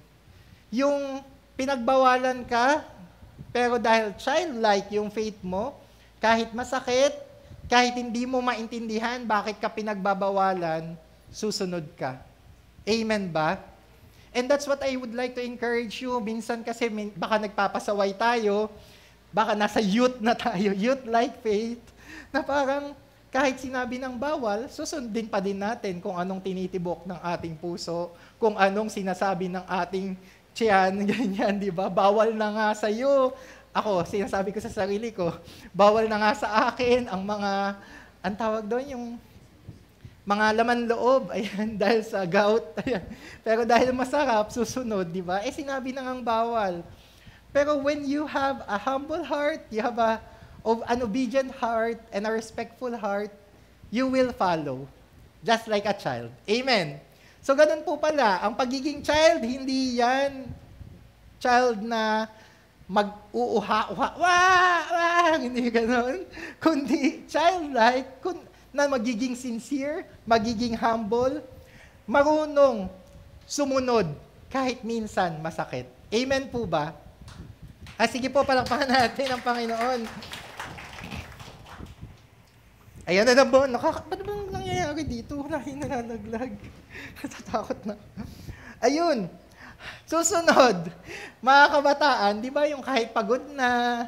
Yung pinagbawalan ka, pero dahil childlike yung faith mo, kahit masakit, kahit hindi mo maintindihan bakit ka pinagbabawalan, susunod ka. Amen ba? And that's what I would like to encourage you. Minsan kasi baka nagpapasaway tayo, baka nasa youth na tayo, youth-like faith, na parang kahit sinabi ng bawal, susundin pa din natin kung anong tinitibok ng ating puso, kung anong sinasabi ng ating tiyan, ganyan, di ba? Bawal na nga sa'yo. Ako, sinasabi ko sa sarili ko, bawal na nga sa akin ang mga, ang tawag doon, yung mga laman loob, ayan, dahil sa gout, ayan. Pero dahil masarap, susunod, di ba? Sinabi na ngang bawal. Pero when you have a humble heart, you have an obedient heart and a respectful heart, you will follow. Just like a child. Amen. So, ganun po pala. Ang pagiging child, hindi yan child na mag-uuha-uha, wah, hindi ganun. Kundi childlike, na magiging sincere, magiging humble, marunong sumunod kahit minsan masakit. Amen po ba? Sige po, palakpakan natin ang Panginoon. Ayan na po, ba't bang nangyayari dito? Wala yung nalalaglag. Natatakot na. Ayun. Susunod, mga kabataan, di ba yung kahit pagod na,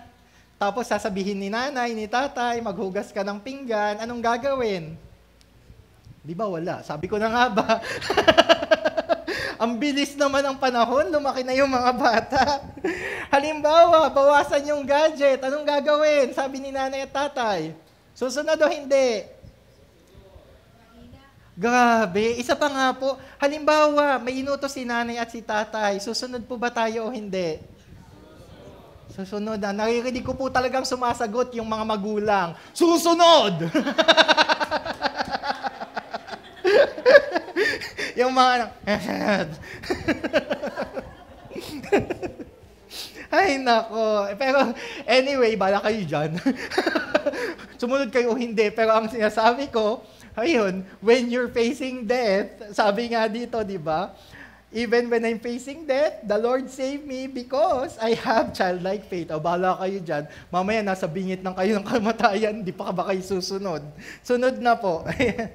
tapos sasabihin ni nanay, ni tatay, maghugas ka ng pinggan, anong gagawin? Di ba wala? Sabi ko na nga ba? Ang bilis naman ng panahon, lumaki na yung mga bata. Halimbawa, bawasan yung gadget, anong gagawin? Sabi ni nanay at tatay, Susunod o hindi? Grabe. Isa pa nga po, halimbawa, may inutos si nanay at si tatay. Susunod po ba tayo o hindi? Susunod na. Naririnig ko po talagang sumasagot yung mga magulang. Susunod! Yung mga... Ay, nako. Pero anyway, bala kayo dyan. Sumunod kayo o hindi. Pero ang sinasabi ko, ayun, when you're facing death, sabi nga dito, di ba? Even when I'm facing death, the Lord save me because I have childlike faith. O, bahala kayo dyan. Mamaya, nasa bingit ng kayo ng kamatayan, di pa ba kayo susunod? Sunod na po. Ayan.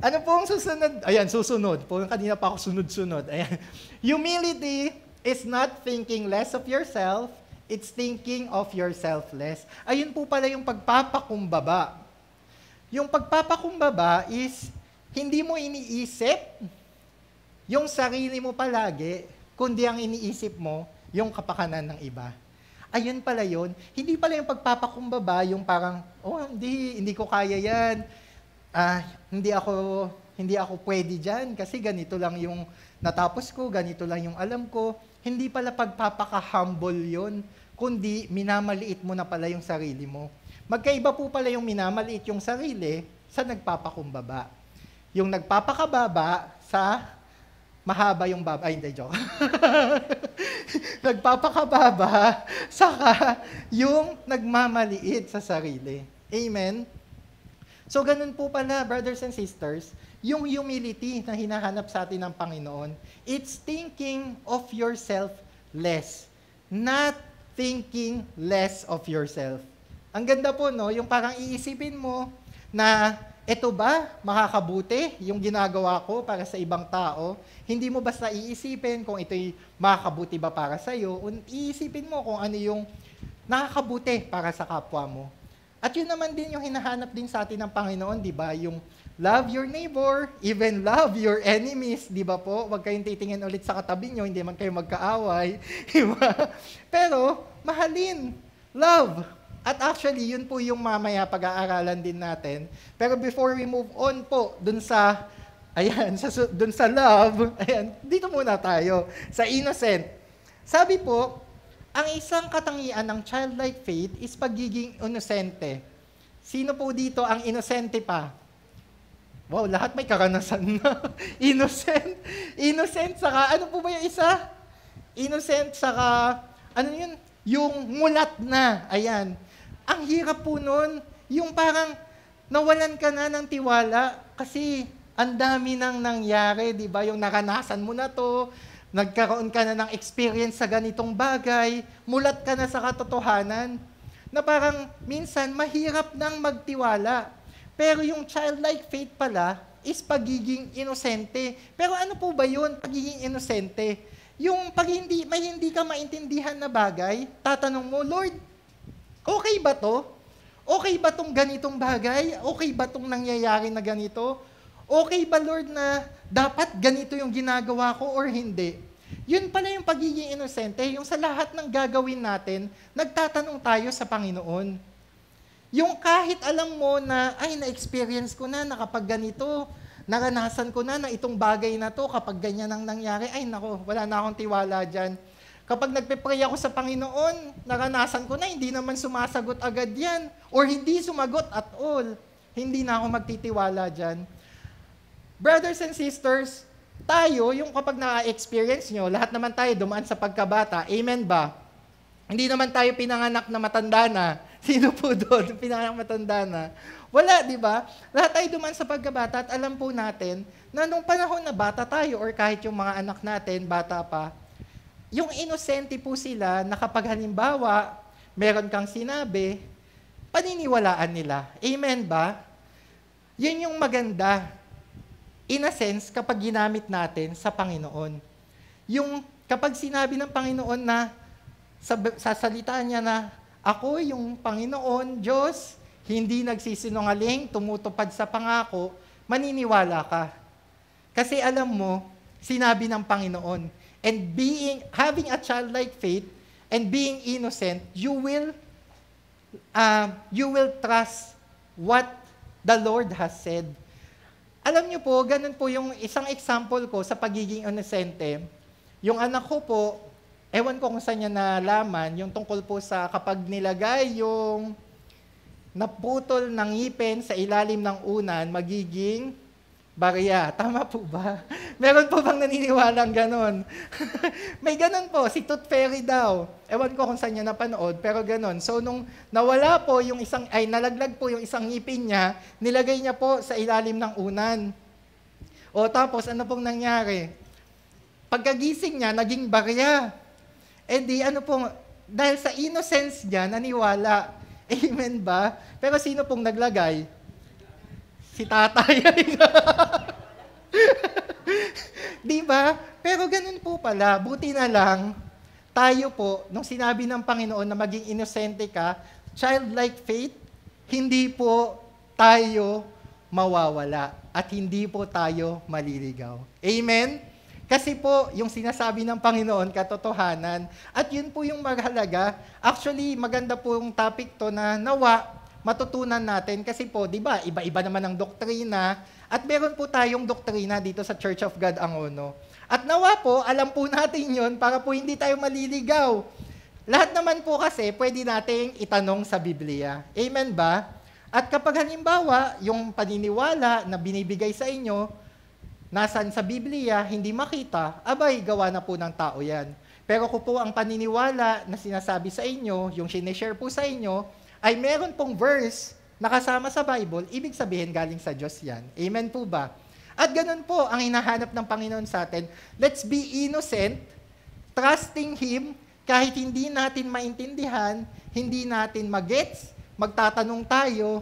Ano po ang susunod? Ayan, susunod. Kanina pa ako sunod-sunod. Ayan. Humility is not thinking less of yourself, it's thinking of yourself less. Ayun po pala yung pagpapakumbaba. Yung pagpapakumbaba is, hindi mo iniisip yung sarili mo palagi, kundi ang iniisip mo, yung kapakanan ng iba. Ayun pala yun. Hindi pala yung pagpapakumbaba, yung parang, hindi ko kaya yan. Hindi ako pwede dyan kasi ganito lang yung natapos ko, ganito lang yung alam ko. Hindi pala pagpapaka-humble yun, kundi minamaliit mo na pala yung sarili mo. Magkaiba po pala yung minamaliit yung sarili sa nagpapakumbaba. Yung nagpapakababa sa mahaba yung baba. Ay, hindi, joke. Nagpapakababa saka yung nagmamaliit sa sarili. Amen? So, ganun po pala, brothers and sisters, yung humility na hinahanap sa atin ng Panginoon, it's thinking of yourself less, not thinking less of yourself. Ang ganda po, no? Yung parang iisipin mo na, eto ba, makakabuti yung ginagawa ko para sa ibang tao? Hindi mo basta iisipin kung ito'y makakabuti ba para sa'yo, iisipin mo kung ano yung nakakabuti para sa kapwa mo. At yun naman din yung hinahanap din sa atin ng Panginoon, di ba? Yung love your neighbor, even love your enemies, di ba po? Huwag kayong titingin ulit sa katabi nyo, hindi man kayo magkaaway. Diba? Pero, mahalin, love. At actually, yun po yung mamaya pag-aaralan din natin. Pero before we move on po, dun sa love, dito muna tayo, sa innocent. Sabi po, ang isang katangian ng childlike faith is pagiging inosente. Sino po dito ang inosente pa? Wow, lahat may karanasan na. Innocent. Innocent, saka ano po ba yung isa? Innocent, saka, ano yun? Yung mulat na. Ayan. Ang hirap po nun, yung parang nawalan ka na ng tiwala kasi ang dami nang nangyari, di ba? Yung naranasan mo na to, nagkaroon ka na ng experience sa ganitong bagay, mulat ka na sa katotohanan, na parang minsan mahirap nang magtiwala. Pero yung childlike faith pala is pagiging inosente. Pero ano po ba yun, pagiging inosente? Yung pag hindi ka maintindihan na bagay, tatanong mo, Lord, okay ba to? Okay ba tong ganitong bagay? Okay ba tong nangyayari na ganito? Okay ba, Lord, na dapat ganito yung ginagawa ko or hindi? Yun pala yung pagiging inosente, yung sa lahat ng gagawin natin, nagtatanong tayo sa Panginoon. Yung kahit alam mo na, ay, na-experience ko na kapag ganito, naranasan ko na itong bagay na to, kapag ganyan ang nangyari, ay nako, wala na akong tiwala dyan. Kapag nagpe-pray ako sa Panginoon, naranasan ko na, hindi naman sumasagot agad yan, or hindi sumagot at all. Hindi na ako magtitiwala dyan. Brothers and sisters, tayo, yung kapag na-experience nyo, lahat naman tayo dumaan sa pagkabata, amen ba? Hindi naman tayo pinanganak na matanda na. Sino po doon? Pinanganak matanda na. Wala, di ba? Lahat tayo dumaan sa pagkabata at alam po natin na nung panahon na bata tayo or kahit yung mga anak natin, bata pa, yung inosente po sila na kapag halimbawa, meron kang sinabi, paniniwalaan nila. Amen ba? Yun yung maganda. In a sense, kapag ginamit natin sa Panginoon. Yung kapag sinabi ng Panginoon na sa salita niya na, ako yung Panginoon, Diyos, hindi nagsisinungaling, tumutupad sa pangako, maniniwala ka. Kasi alam mo, sinabi ng Panginoon, and having a childlike faith and being innocent, you will trust what the Lord has said. Alam niyo po, ganun po yung isang example ko sa pagiging inosente. Yung anak ko po, ewan ko kung saan niya nalaman, yung tungkol po sa kapag nilagay yung naputol ng ngipin sa ilalim ng unan, magiging barya. Tama po ba? Meron po bang naniniwalang ganon? May ganon po, si Tooth Fairy daw. Ewan ko kung saan niya napanood, pero ganon. So, nung nawala po yung nalaglag po yung isang ngipin niya, nilagay niya po sa ilalim ng unan. O tapos, ano pong nangyari? Pagkagising niya, naging barya. Eh di, dahil sa innocence niya, naniwala. Amen ba? Pero sino pong naglagay? Si tatay. Di ba? Pero ganun po pala. Buti na lang, tayo po, nung sinabi ng Panginoon na maging inosente ka, childlike faith, hindi po tayo mawawala at hindi po tayo maliligaw. Amen? Kasi po, yung sinasabi ng Panginoon, katotohanan. At yun po yung mahalaga. Actually, maganda po yung topic to na nawa, matutunan natin. Kasi po, di ba, iba-iba naman ang doktrina. At meron po tayong doktrina dito sa Church of God Angono. At nawa po, alam po natin yun para po hindi tayo maliligaw. Lahat naman po kasi, pwede nating itanong sa Biblia. Amen ba? At kapag halimbawa, yung paniniwala na binibigay sa inyo, nasaan sa Biblia, hindi makita, abay, gawa na po ng tao yan. Pero kung po ang paniniwala na sinasabi sa inyo, yung sinishare po sa inyo, ay meron pong verse na kasama sa Bible, ibig sabihin galing sa Diyos yan. Amen po ba? At ganun po ang hinahanap ng Panginoon sa atin. Let's be innocent, trusting Him, kahit hindi natin maintindihan, hindi natin magets, magtatanong tayo,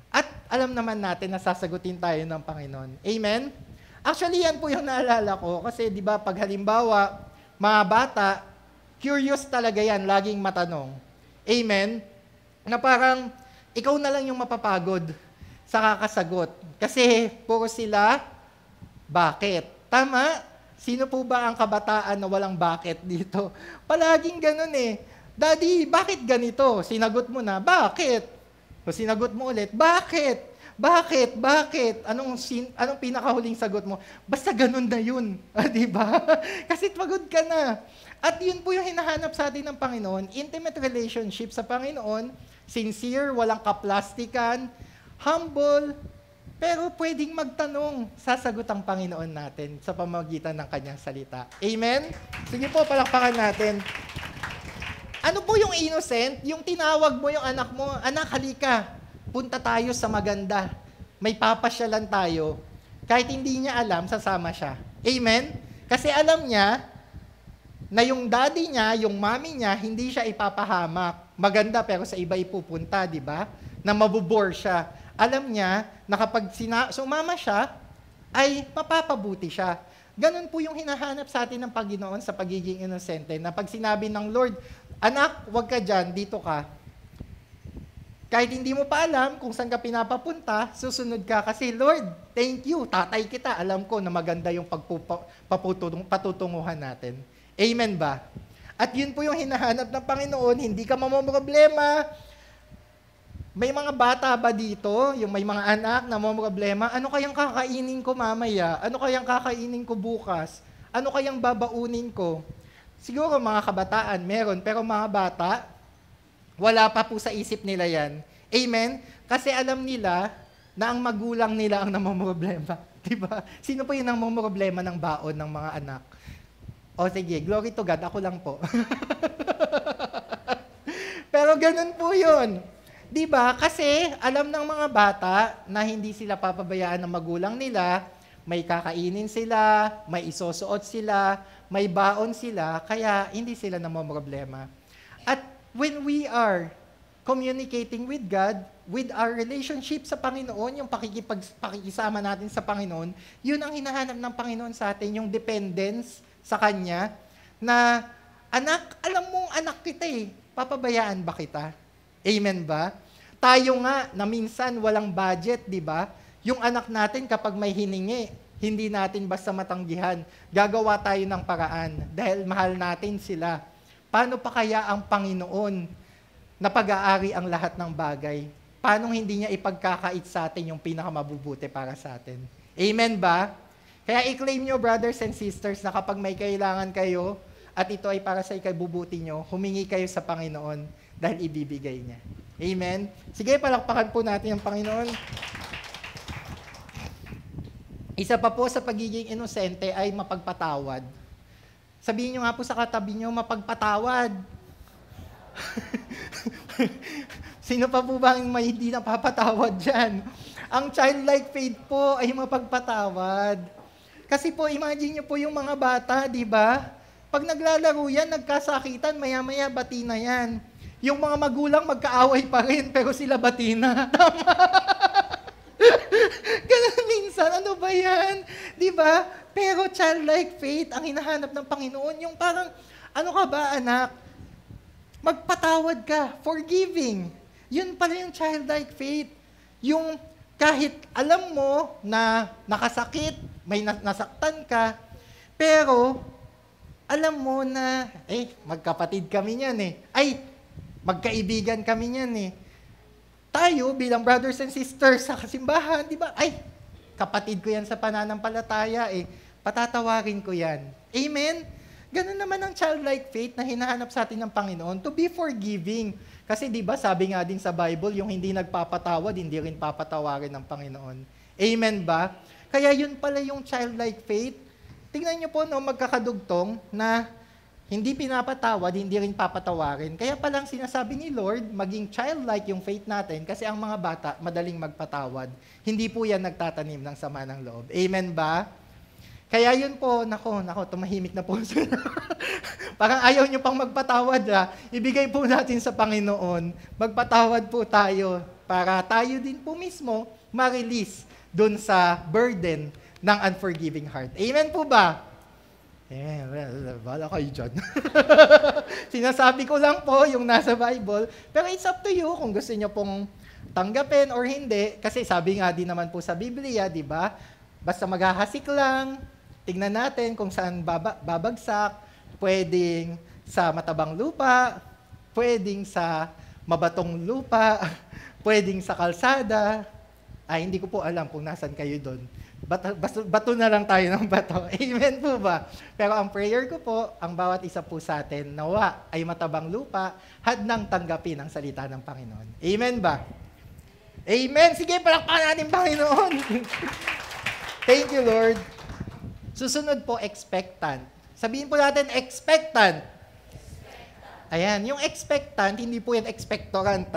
at alam naman natin na sasagutin tayo ng Panginoon. Amen? Actually, yan po yung naalala ko. Kasi di ba pag halimbawa, mga bata, curious talaga yan, laging matanong. Amen? Na parang, ikaw na lang yung mapapagod sa kakasagot. Kasi puro sila, bakit? Tama? Sino po ba ang kabataan na walang bakit dito? Palaging ganun eh. Daddy, bakit ganito? Sinagot mo na, bakit? O sinagot mo ulit, bakit? Bakit? Bakit? Anong pinakahuling sagot mo? Basta ganun na yun. Di ba? Kasi pagod ka na. At yun po yung hinahanap sa atin ng Panginoon. Intimate relationship sa Panginoon. Sincere, walang kaplastikan. Humble. Pero pwedeng magtanong. Sasagot ang Panginoon natin sa pamamagitan ng kanyang salita. Amen? Sige po, palakpakan natin. Ano po yung innocent? Yung tinawag mo yung anak mo, anak, halika. Punta tayo sa maganda. May papasyalan tayo. Kahit hindi niya alam, sasama siya. Amen? Kasi alam niya na yung daddy niya, yung mommy niya, hindi siya ipapahamak. Maganda pero sa iba ipupunta, di ba? Na mabubore siya. Alam niya na kapag sumama siya, ay mapapabuti siya. Ganun po yung hinahanap sa atin ng Panginoon sa pagiging inosente. Na pag sinabi ng Lord, anak, wag ka dyan, dito ka. Kahit hindi mo pa alam kung saan ka pinapapunta, susunod ka kasi, Lord, thank you, tatay kita. Alam ko na maganda yung patutunguhan natin. Amen ba? At yun po yung hinahanap ng Panginoon, hindi ka mamomroblema. May mga bata ba dito, yung may mga anak na mamomroblema, ano kayang kakainin ko mamaya? Ano kayang kakainin ko bukas? Ano kayang babaunin ko? Siguro mga kabataan, meron, pero mga bata, wala pa po sa isip nila yan. Amen? Kasi alam nila na ang magulang nila ang namomroblema. Diba? Sino po yung namomroblema ng baon ng mga anak? O sige, glory to God, ako lang po. Pero ganun po yun. Diba? Kasi alam ng mga bata na hindi sila papabayaan ng magulang nila, may kakainin sila, may isusuot sila, may baon sila, kaya hindi sila namomroblema. At when we are communicating with God, with our relationship sa Panginoon, yung pakikisama natin sa Panginoon, yun ang hinahanap ng Panginoon sa atin, yung dependence sa Kanya, na, anak, alam mong anak kita eh, papabayaan ba kita? Amen ba? Tayo nga, na minsan walang budget, di ba? Yung anak natin kapag may hiningi, hindi natin basta matanggihan. Gagawa tayo ng paraan dahil mahal natin sila. Paano pa kaya ang Panginoon na pag-aari ang lahat ng bagay? paano hindi niya ipagkakait sa atin yung pinakamabubuti para sa atin? Amen ba? Kaya i-claim nyo, brothers and sisters, na kapag may kailangan kayo, at ito ay para sa ikabubuti nyo, humingi kayo sa Panginoon dahil ibibigay niya. Amen? Sige, palakpakan po natin ang Panginoon. Isa pa po sa pagiging inosente ay mapagpatawad. Sabihin nyo nga po sa katabi nyo, mapagpatawad. Sino pa po ba ang may hindi napapatawad dyan? Ang childlike faith po ay mapagpatawad. Kasi po, imagine nyo po yung mga bata, di ba? Pag naglalaro yan, nagkasakitan, maya-maya bati na yan. Yung mga magulang magkaaway pa rin, pero sila bati na. Tama? Ganun minsan, ano ba yan? Di ba? Pero childlike faith, ang hinahanap ng Panginoon, yung parang, ano ka ba, anak? Magpatawad ka, forgiving. Yun pala yung childlike faith. Yung kahit alam mo na nakasakit, may nasaktan ka, pero alam mo na, magkapatid kami niyan magkaibigan kami niyan Tayo bilang brothers and sisters sa kasimbahan, di ba? Kapatid ko yan sa pananampalataya patatawarin ko yan. Amen? Ganun naman ang childlike faith na hinahanap sa atin ng Panginoon, to be forgiving. Kasi di ba sabi nga din sa Bible, yung hindi nagpapatawad, hindi rin papatawarin ng Panginoon. Amen ba? Kaya yun pala yung childlike faith. Tingnan niyo po, magkakadugtong na hindi pinapatawad, hindi rin papatawarin. Kaya palang sinasabi ni Lord, maging childlike yung faith natin kasi ang mga bata madaling magpatawad. Hindi po yan nagtatanim ng sama ng loob. Amen ba? Kaya yun po, nako, tumahimik na po. Parang ayaw nyo pang magpatawad ibigay po natin sa Panginoon. Magpatawad po tayo para tayo din po mismo ma-release dun sa burden ng unforgiving heart. Amen po ba? Wala kayo dyan. Sinasabi ko lang po yung nasa Bible, pero it's up to you kung gusto nyo pong tanggapin or hindi. Kasi sabi nga din naman po sa Biblia, di ba? Basta maghahasik lang, tignan natin kung saan babagsak, pwedeng sa matabang lupa, pwedeng sa mabatong lupa, pwedeng sa kalsada. Hindi ko po alam kung nasan kayo doon. Bato na lang tayo ng bato. Amen po ba? Pero ang prayer ko po, ang bawat isa po sa atin, nawa ay matabang lupa, hadnang tanggapin ang salita ng Panginoon. Amen ba? Amen! Sige, palakpakan natin Panginoon! Thank you, Lord. Susunod po, expectant. Sabihin po natin, expectant. Ayan, yung expectant, hindi po yan expectorant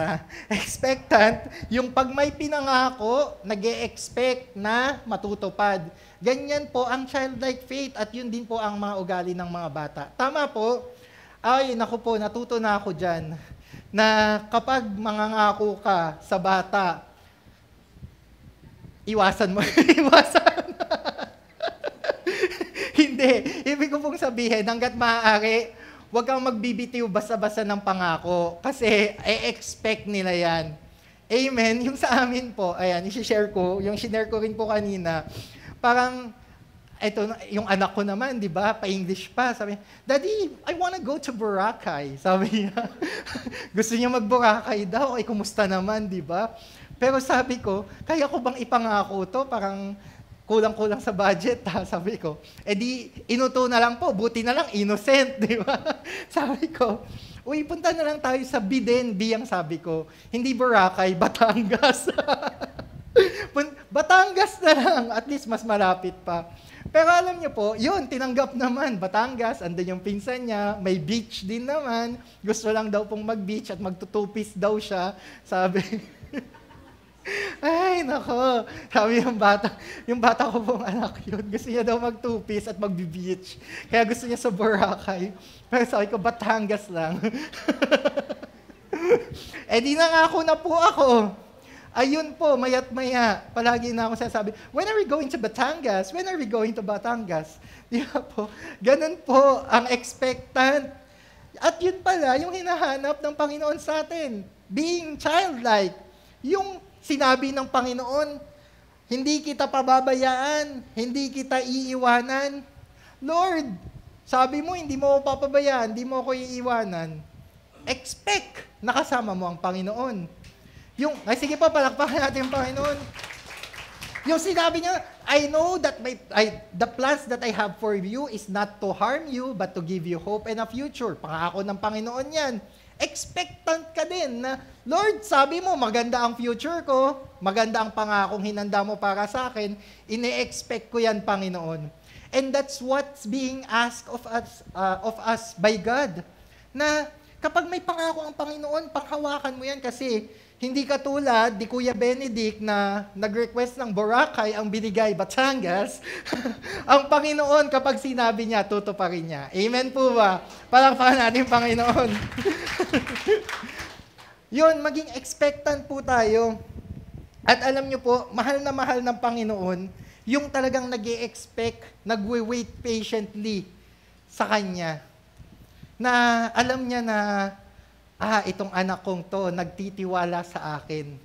Expectant, yung pag may pinangako, nag-e-expect na matutupad. Ganyan po ang childlike faith at yun din po ang mga ugali ng mga bata. Tama po? Naku po, natuto na ako dyan na kapag mangangako ka sa bata, iwasan mo. Iwasan. Hindi. Ibig ko pong sabihin, hanggat maaari, huwag kang magbibitiw basta-basta ng pangako kasi expect nila yan. Amen? Yung sa amin po, ayan, i-share ko, yung share ko rin po kanina, parang, ito, yung anak ko naman, di ba, pa-English pa, sabi, Daddy, I wanna go to Boracay. Sabi niya, gusto niya mag-Boracay daw, kumusta naman, di ba? Pero sabi ko, kaya ko bang ipangako to? Parang, kulang-kulang sa budget, sabi ko. Di, inuto na lang po, buti na lang, innocent, di ba? Sabi ko, punta na lang tayo sa Biden, ang sabi ko. Hindi Boracay, Batangas. Batangas na lang, at least mas malapit pa. Pero alam niyo po, yun, tinanggap naman, Batangas, andun yung pinsan niya, may beach din naman, gusto lang daw pong mag-beach at magtutupis daw siya, sabi. Ay, nako. Sabi yung bata ko pong anak yun, gusto niya daw mag-two-piece at mag-beach. Kaya gusto niya sa Boracay. Pero sabi ko, Batangas lang. Di nangako na po ako. Ayun po, mayat maya. Palagi na ako sasabi, when are we going to Batangas? When are we going to Batangas? Di ba po? Ganun po ang expectant. At yun pala, yung hinahanap ng Panginoon sa atin. Being childlike. Yung sinabi ng Panginoon, hindi kita pababayaan, hindi kita iiwanan. Lord, sabi mo, hindi mo ako papabayaan, hindi mo ako iiwanan. Expect na kasama mo ang Panginoon. Sige po, palakpakan natin yung Panginoon. Yung sinabi niya, I know that the plans that I have for you is not to harm you, but to give you hope and a future. Pangako ng Panginoon yan. Expectant ka din na, Lord, sabi mo, maganda ang future ko, maganda ang pangakong hinanda mo para sa akin, ine-expect ko yan, Panginoon. And that's what's being asked of us by God. Na kapag may pangako ang Panginoon, panghawakan mo yan kasi hindi katulad ni Kuya Benedict na nag-request ng Boracay ang binigay Batangas. Ang Panginoon kapag sinabi niya, tutuparin niya. Amen po ba? Palakpakan natin Panginoon. Yun, maging expectant po tayo. At alam niyo po, mahal na mahal ng Panginoon, yung talagang nag-i-expect, nag-wait patiently sa Kanya. Na alam niya na, itong anak kong to, nagtitiwala sa akin.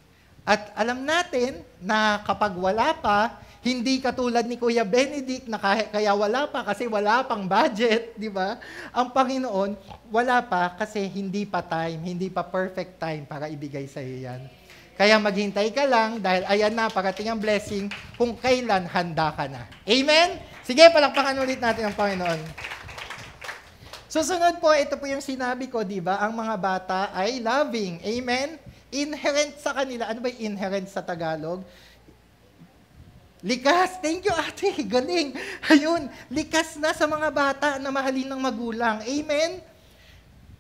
At alam natin na kapag wala pa, hindi katulad ni Kuya Benedict na kaya wala pa kasi wala pang budget, di ba? Ang Panginoon, wala pa kasi hindi pa time, hindi pa perfect time para ibigay sa iyo yan. Kaya maghintay ka lang dahil ayan na, parating ang blessing kung kailan handa ka na. Amen? Sige, palakpakan ulit natin ang Panginoon. Susunod po, ito po yung sinabi ko, di ba? Ang mga bata ay loving. Amen? Inherent sa kanila. Ano ba yung inherent sa Tagalog? Likas. Thank you, ate. Galing. Ayun. Likas na sa mga bata na mahalin ng magulang. Amen?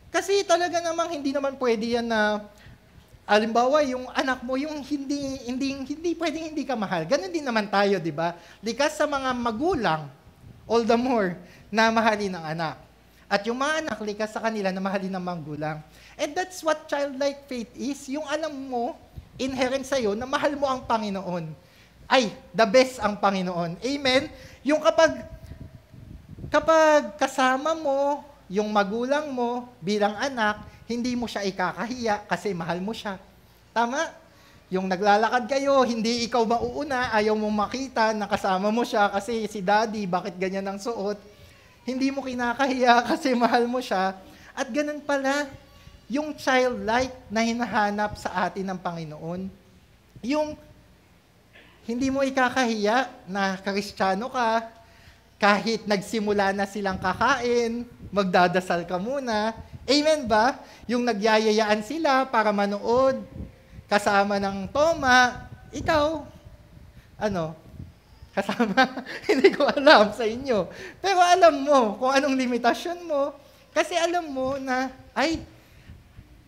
Kasi talaga namang hindi naman pwede yan na, alimbawa, yung anak mo, yung hindi pwedeng hindi ka mahal. Ganon din naman tayo, di ba? Likas sa mga magulang, all the more, na mahalin ng anak. At yung mga anak, likas sa kanila na mahalin ng magulang. And that's what childlike faith is. Yung alam mo, inherent sa'yo, na mahal mo ang Panginoon. Ay, the best ang Panginoon. Amen? Yung kapag kasama mo, yung magulang mo bilang anak, hindi mo siya ikakahiya kasi mahal mo siya. Tama? Yung naglalakad kayo, hindi ikaw mauuna, ayaw mong makita na kasama mo siya kasi si daddy, bakit ganyan ang suot? Hindi mo kinakahiya kasi mahal mo siya. At ganun pala, yung childlike na hinahanap sa atin ng Panginoon, yung hindi mo ikakahiya na Kristiyano ka, kahit nagsimula na silang kakain, magdadasal ka muna. Amen ba? Yung nagyayayaan sila para manood, kasama ng toma, ikaw, kasama, hindi ko alam sa inyo. Pero alam mo kung anong limitasyon mo. Kasi alam mo na,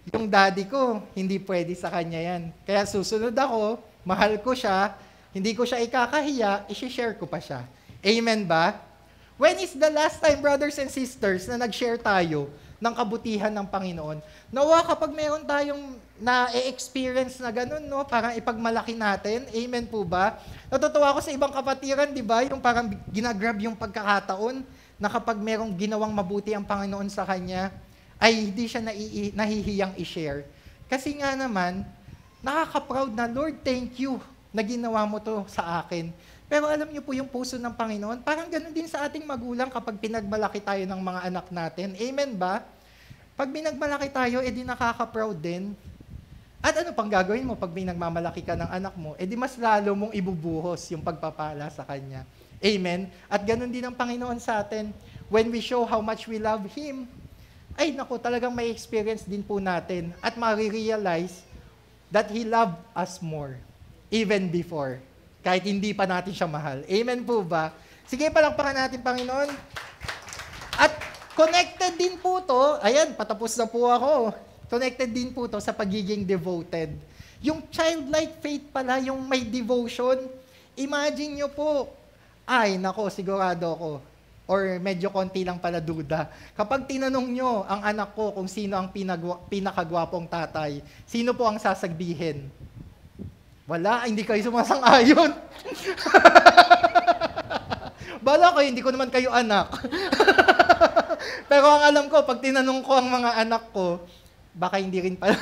yung daddy ko, hindi pwede sa kanya yan. Kaya susunod ako, mahal ko siya, hindi ko siya ikakahiya, isi-share ko pa siya. Amen ba? When is the last time, brothers and sisters, na nag-share tayo ng kabutihan ng Panginoon? Nawa kapag meron tayong na-experience na ganun, no? Parang ipagmalaki natin. Amen po ba? Natutuwa ako sa ibang kapatiran, di ba? Yung parang ginagrab yung pagkakataon na kapag merong ginawang mabuti ang Panginoon sa kanya, ay hindi siya nahihiyang i-share. Kasi nga naman, nakaka-proud na, Lord, thank you na ginawa mo to sa akin. Pero alam niyo po yung puso ng Panginoon, parang ganun din sa ating magulang kapag pinagmalaki tayo ng mga anak natin. Amen ba? Pag pinagmalaki tayo, edi nakaka-proud din. At ano pang gagawin mo pag pinagmamalaki ka ng anak mo? Edi mas lalo mong ibubuhos yung pagpapala sa Kanya. Amen? At ganun din ang Panginoon sa atin. When we show how much we love Him, ay naku, talagang may experience din po natin at marirealize that He loved us more, even before. Kahit hindi pa natin siya mahal. Amen po ba? Sige, palakpakan natin, Panginoon. At connected din po to, ayan, patapos na po ako. Connected din po to sa pagiging devoted. Yung childlike faith pala, yung may devotion, imagine nyo po, ay, nako, sigurado ako, or medyo konti lang pala duda. Kapag tinanong nyo ang anak ko kung sino ang pinakagwapong tatay, sino po ang sasagbihin? Wala, hindi kayo sumasang-ayon. Bala kayo, hindi ko naman kayo anak. Pero ang alam ko, pag tinanong ko ang mga anak ko, baka hindi rin pala.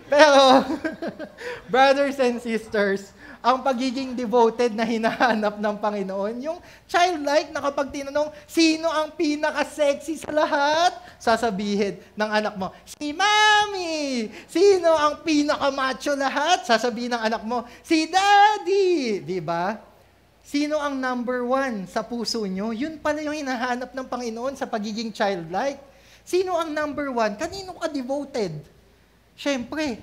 Pero, brothers and sisters, ang pagiging devoted na hinahanap ng Panginoon. Yung childlike na kapag tinanong, sino ang pinaka-sexy sa lahat? Sasabihin ng anak mo, si Mami! Sino ang pinaka-macho lahat? Sasabihin ng anak mo, si Daddy! Diba? Sino ang number one sa puso nyo? Yun pala yung hinahanap ng Panginoon sa pagiging childlike. Sino ang number one? Kanino ka devoted? Siyempre,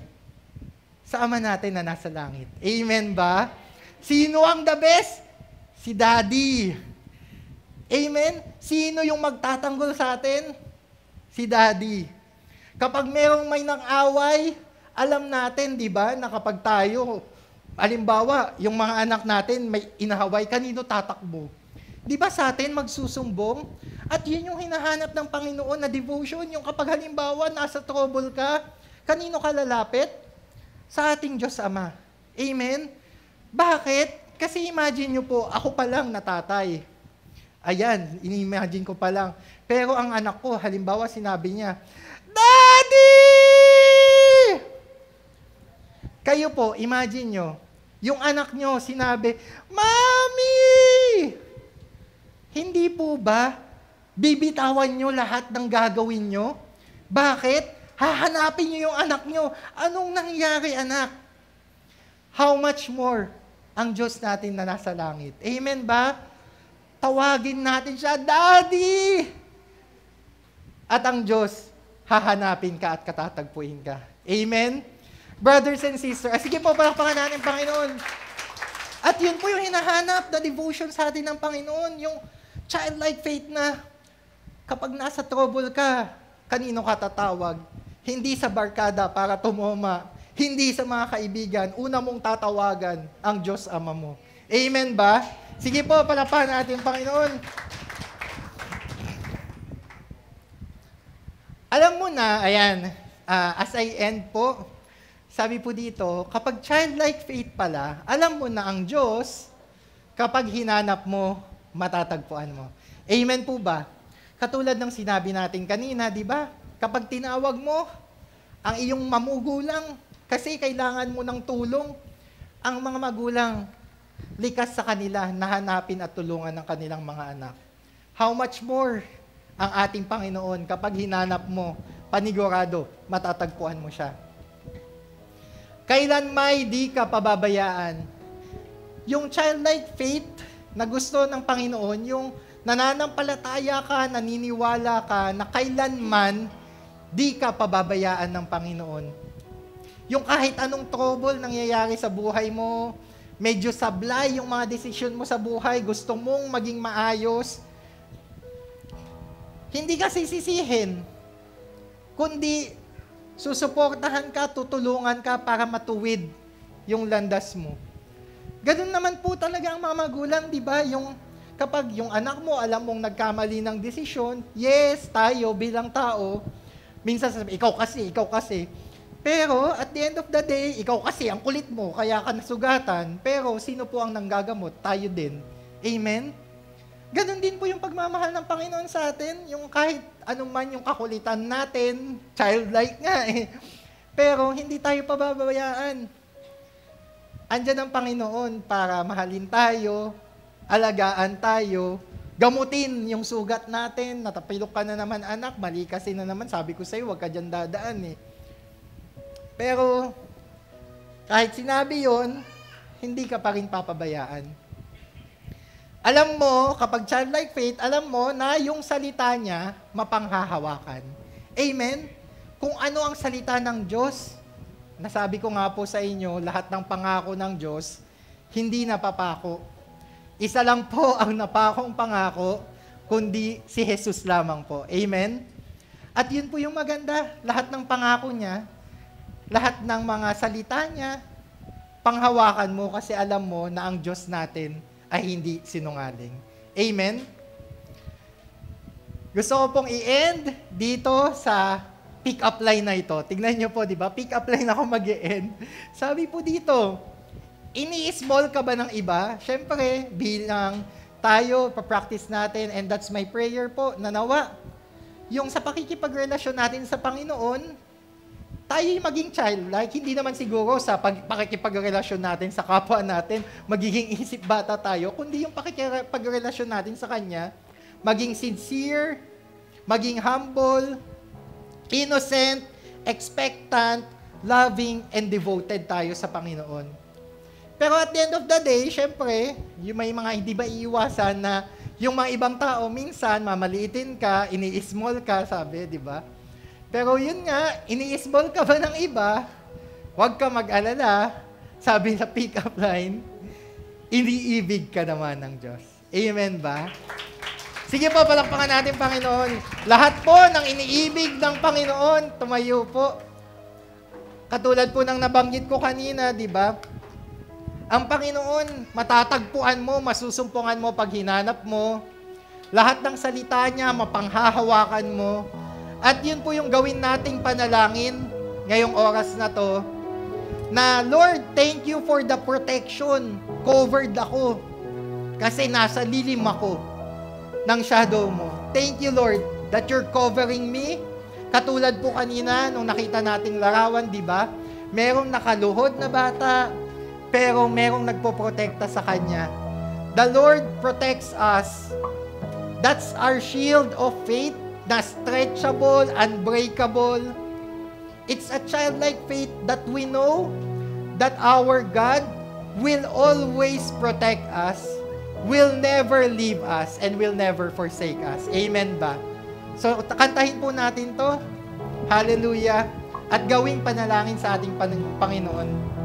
sa Ama natin na nasa langit. Amen ba? Sino ang the best? Si Daddy. Amen? Sino yung magtatanggol sa atin? Si Daddy. Kapag merong may nang-away, alam natin, di ba, na kapag tayo, halimbawa, yung mga anak natin may inahaway, kanino tatakbo? Di ba sa atin magsusumbong? At yun yung hinahanap ng Panginoon na devotion, yung kapag halimbawa nasa trouble ka, kanino ka lalapit? Sa ating Diyos Ama. Amen? Bakit? Kasi imagine nyo po, ako pa lang na tatay. Ayan, ini-imagine ko pa lang. Pero ang anak ko, halimbawa sinabi niya, Daddy! Kayo po, imagine nyo, yung anak nyo sinabi, Mami! Hindi po ba bibitawan nyo lahat ng gagawin nyo? Bakit? Hahanapin nyo yung anak nyo. Anong nangyari, anak? How much more ang Diyos natin na nasa langit? Amen ba? Tawagin natin siya, Daddy! At ang Diyos, hahanapin ka at katatagpuin ka. Amen? Brothers and sisters, sige po, palakpakan natin, Panginoon. At yun po yung hinahanap, the devotion sa atin ng Panginoon, yung childlike faith na kapag nasa trouble ka, kanino ka tatawag? Hindi sa barkada para tumoma, hindi sa mga kaibigan, una mong tatawagan ang Diyos Ama mo. Amen ba? Sige po, palakpakan natin, Panginoon. Alam mo na, ayan, as I end po, sabi po dito, kapag childlike faith pala, alam mo na ang Diyos, kapag hinanap mo, matatagpuan mo. Amen po ba? Katulad ng sinabi natin kanina, di ba? Kapag tinawag mo, ang iyong mamugulang, kasi kailangan mo ng tulong, ang mga magulang, likas sa kanila na hanapin at tulungan ng kanilang mga anak. How much more ang ating Panginoon kapag hinanap mo, panigurado, matatagpuan mo siya. Kailan may di ka pababayaan. Yung childlike faith na gusto ng Panginoon, yung nananampalataya ka, naniniwala ka, na kailanman di ka pababayaan ng Panginoon. Yung kahit anong trouble nangyayari sa buhay mo, medyo sablay yung mga desisyon mo sa buhay, gusto mong maging maayos, hindi ka sisisihin, kundi susuportahan ka, tutulungan ka para matuwid yung landas mo. Ganun naman po talaga ang mga magulang, di ba? Yung kapag yung anak mo, alam mong nagkamali ng desisyon, yes, tayo bilang tao, minsan sasabihin, ikaw kasi. Pero at the end of the day, ikaw kasi, ang kulit mo, kaya ka nasugatan. Pero sino po ang nanggagamot? Tayo din. Amen? Ganon din po yung pagmamahal ng Panginoon sa atin, yung kahit anuman yung kakulitan natin, childlike nga eh. Pero hindi tayo pababayaan. Andiyan ang Panginoon para mahalin tayo, alagaan tayo, gamutin yung sugat natin, natapilok ka na naman anak, mali kasi na naman, sabi ko sa'yo, huwag ka dyan dadaan eh. Pero kahit sinabi yon, hindi ka pa rin papabayaan. Alam mo, kapag childlike faith, alam mo na yung salita niya mapanghahawakan. Amen? Kung ano ang salita ng Diyos, nasabi ko nga po sa inyo, lahat ng pangako ng Diyos, hindi napapako. Isa lang po ang napakong pangako, kundi si Jesus lamang po. Amen? At yun po yung maganda, lahat ng pangako niya, lahat ng mga salita niya, panghawakan mo kasi alam mo na ang Diyos natin ay hindi sinungaling. Amen? Gusto ko pong i-end dito sa pick-up line na ito. Tignan nyo po, di ba? Pick-up line ako mag-i-end. Sabi po dito, ini-small ka ba ng iba? Siyempre, bilang tayo, pa-practice natin, and that's my prayer po, na nawa, yung sa pakikipagrelasyon natin sa Panginoon, tayo maging childlike, hindi naman siguro sa pakikipagrelasyon natin sa kapwa natin, magiging isip bata tayo, kundi yung pakikipagrelasyon natin sa Kanya, maging sincere, maging humble, innocent, expectant, loving, and devoted tayo sa Panginoon. Pero at the end of the day, syempre, yung may mga hindi ba iiwasan na yung mga ibang tao, minsan, mamaliitin ka, ini-small ka, sabi, di ba? Pero yun nga, ini-small ka ba ng iba, huwag ka mag-alala, sabi sa pick-up line, iniibig ka naman ng Diyos. Amen ba? Sige po, palakpakan natin, Panginoon. Lahat po ng iniibig ng Panginoon, tumayo po. Katulad po ng nabanggit ko kanina, di ba? Ang Panginoon, matatagpuan mo, masusumpungan mo pag hinanap mo. Lahat ng salita niya, mapanghahawakan mo. At yun po yung gawin nating panalangin ngayong oras na to, na Lord, thank you for the protection. Covered ako. Kasi nasa lilim ako ng shadow mo. Thank you, Lord, that you're covering me. Katulad po kanina, nung nakita nating larawan, di ba? Merong nakaluhod na bata, pero merong nagpoprotekta sa kanya. The Lord protects us. That's our shield of faith, na stretchable, unbreakable. It's a childlike faith that we know that our God will always protect us, will never leave us, and will never forsake us. Amen ba? So, kantahin po natin to. Hallelujah. At gawing panalangin sa ating Panginoon.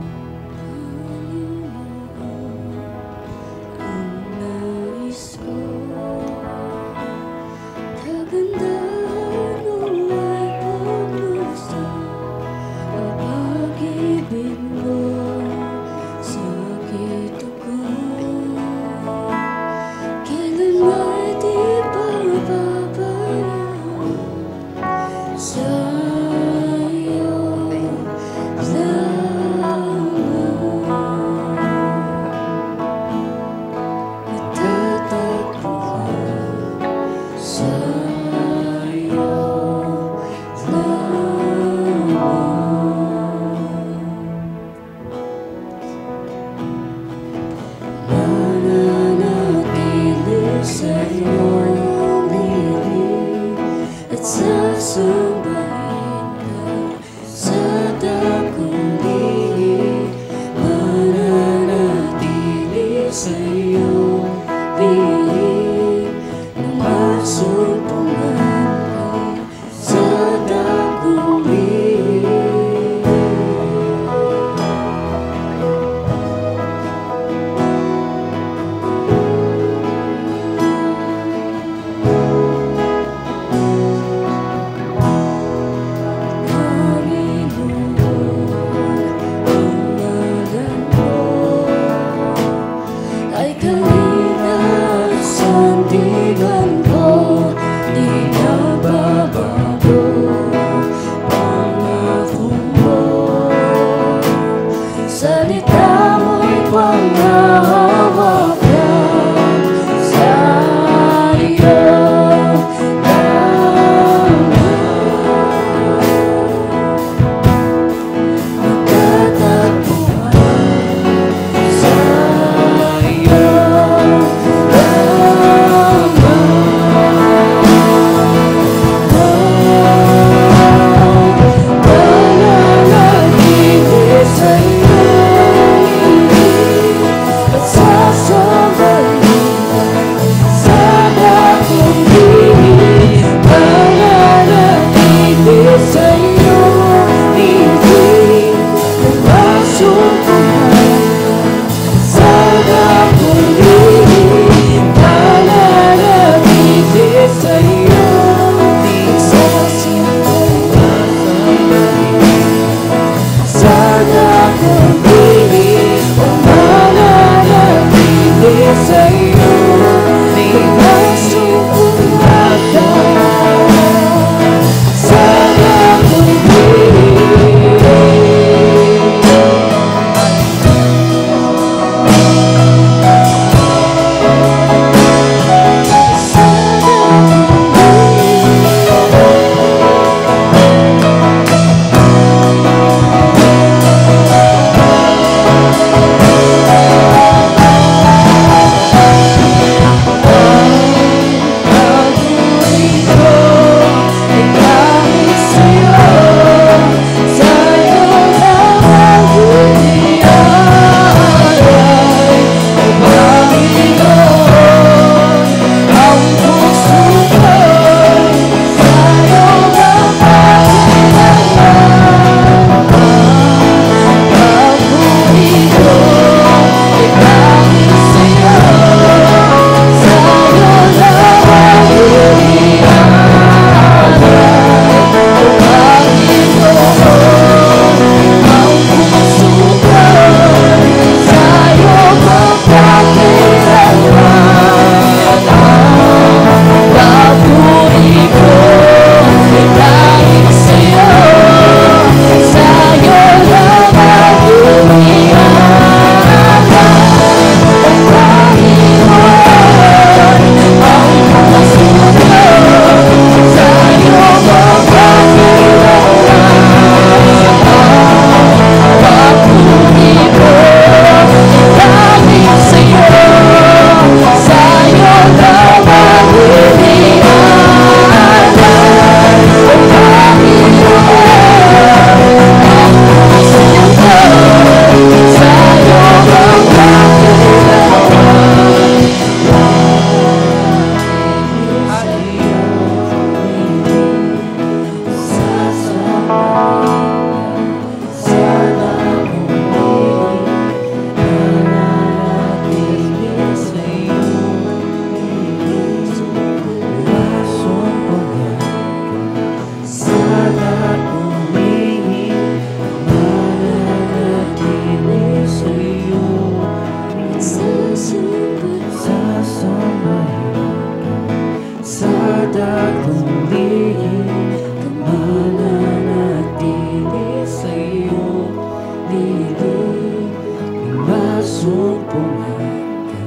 Masumpungan ka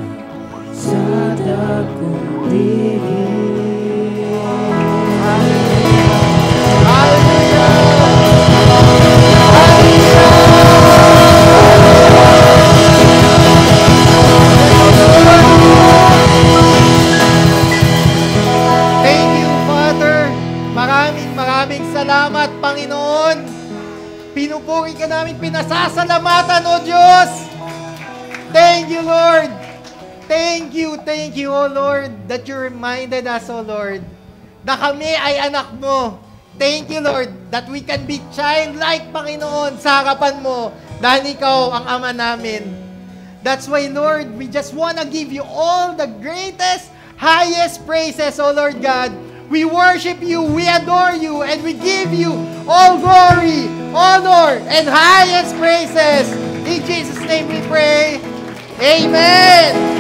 sa dakong lihim. Thank you, Father. Maraming salamat, Panginoon. Pinupuri ka namin, pinasasalamatan, O Diyos. Thank you, Lord. Thank you, O Lord, that you reminded us, O Lord, na kami ay anak mo. Thank you, Lord, that we can be childlike, Panginoon, sa harapan mo, dahil ikaw ang Ama namin. That's why, Lord, we just want to give you all the greatest, highest praises, O Lord God. We worship you, we adore you, and we give you all glory, honor, and highest praises. In Jesus' name we pray. Amen.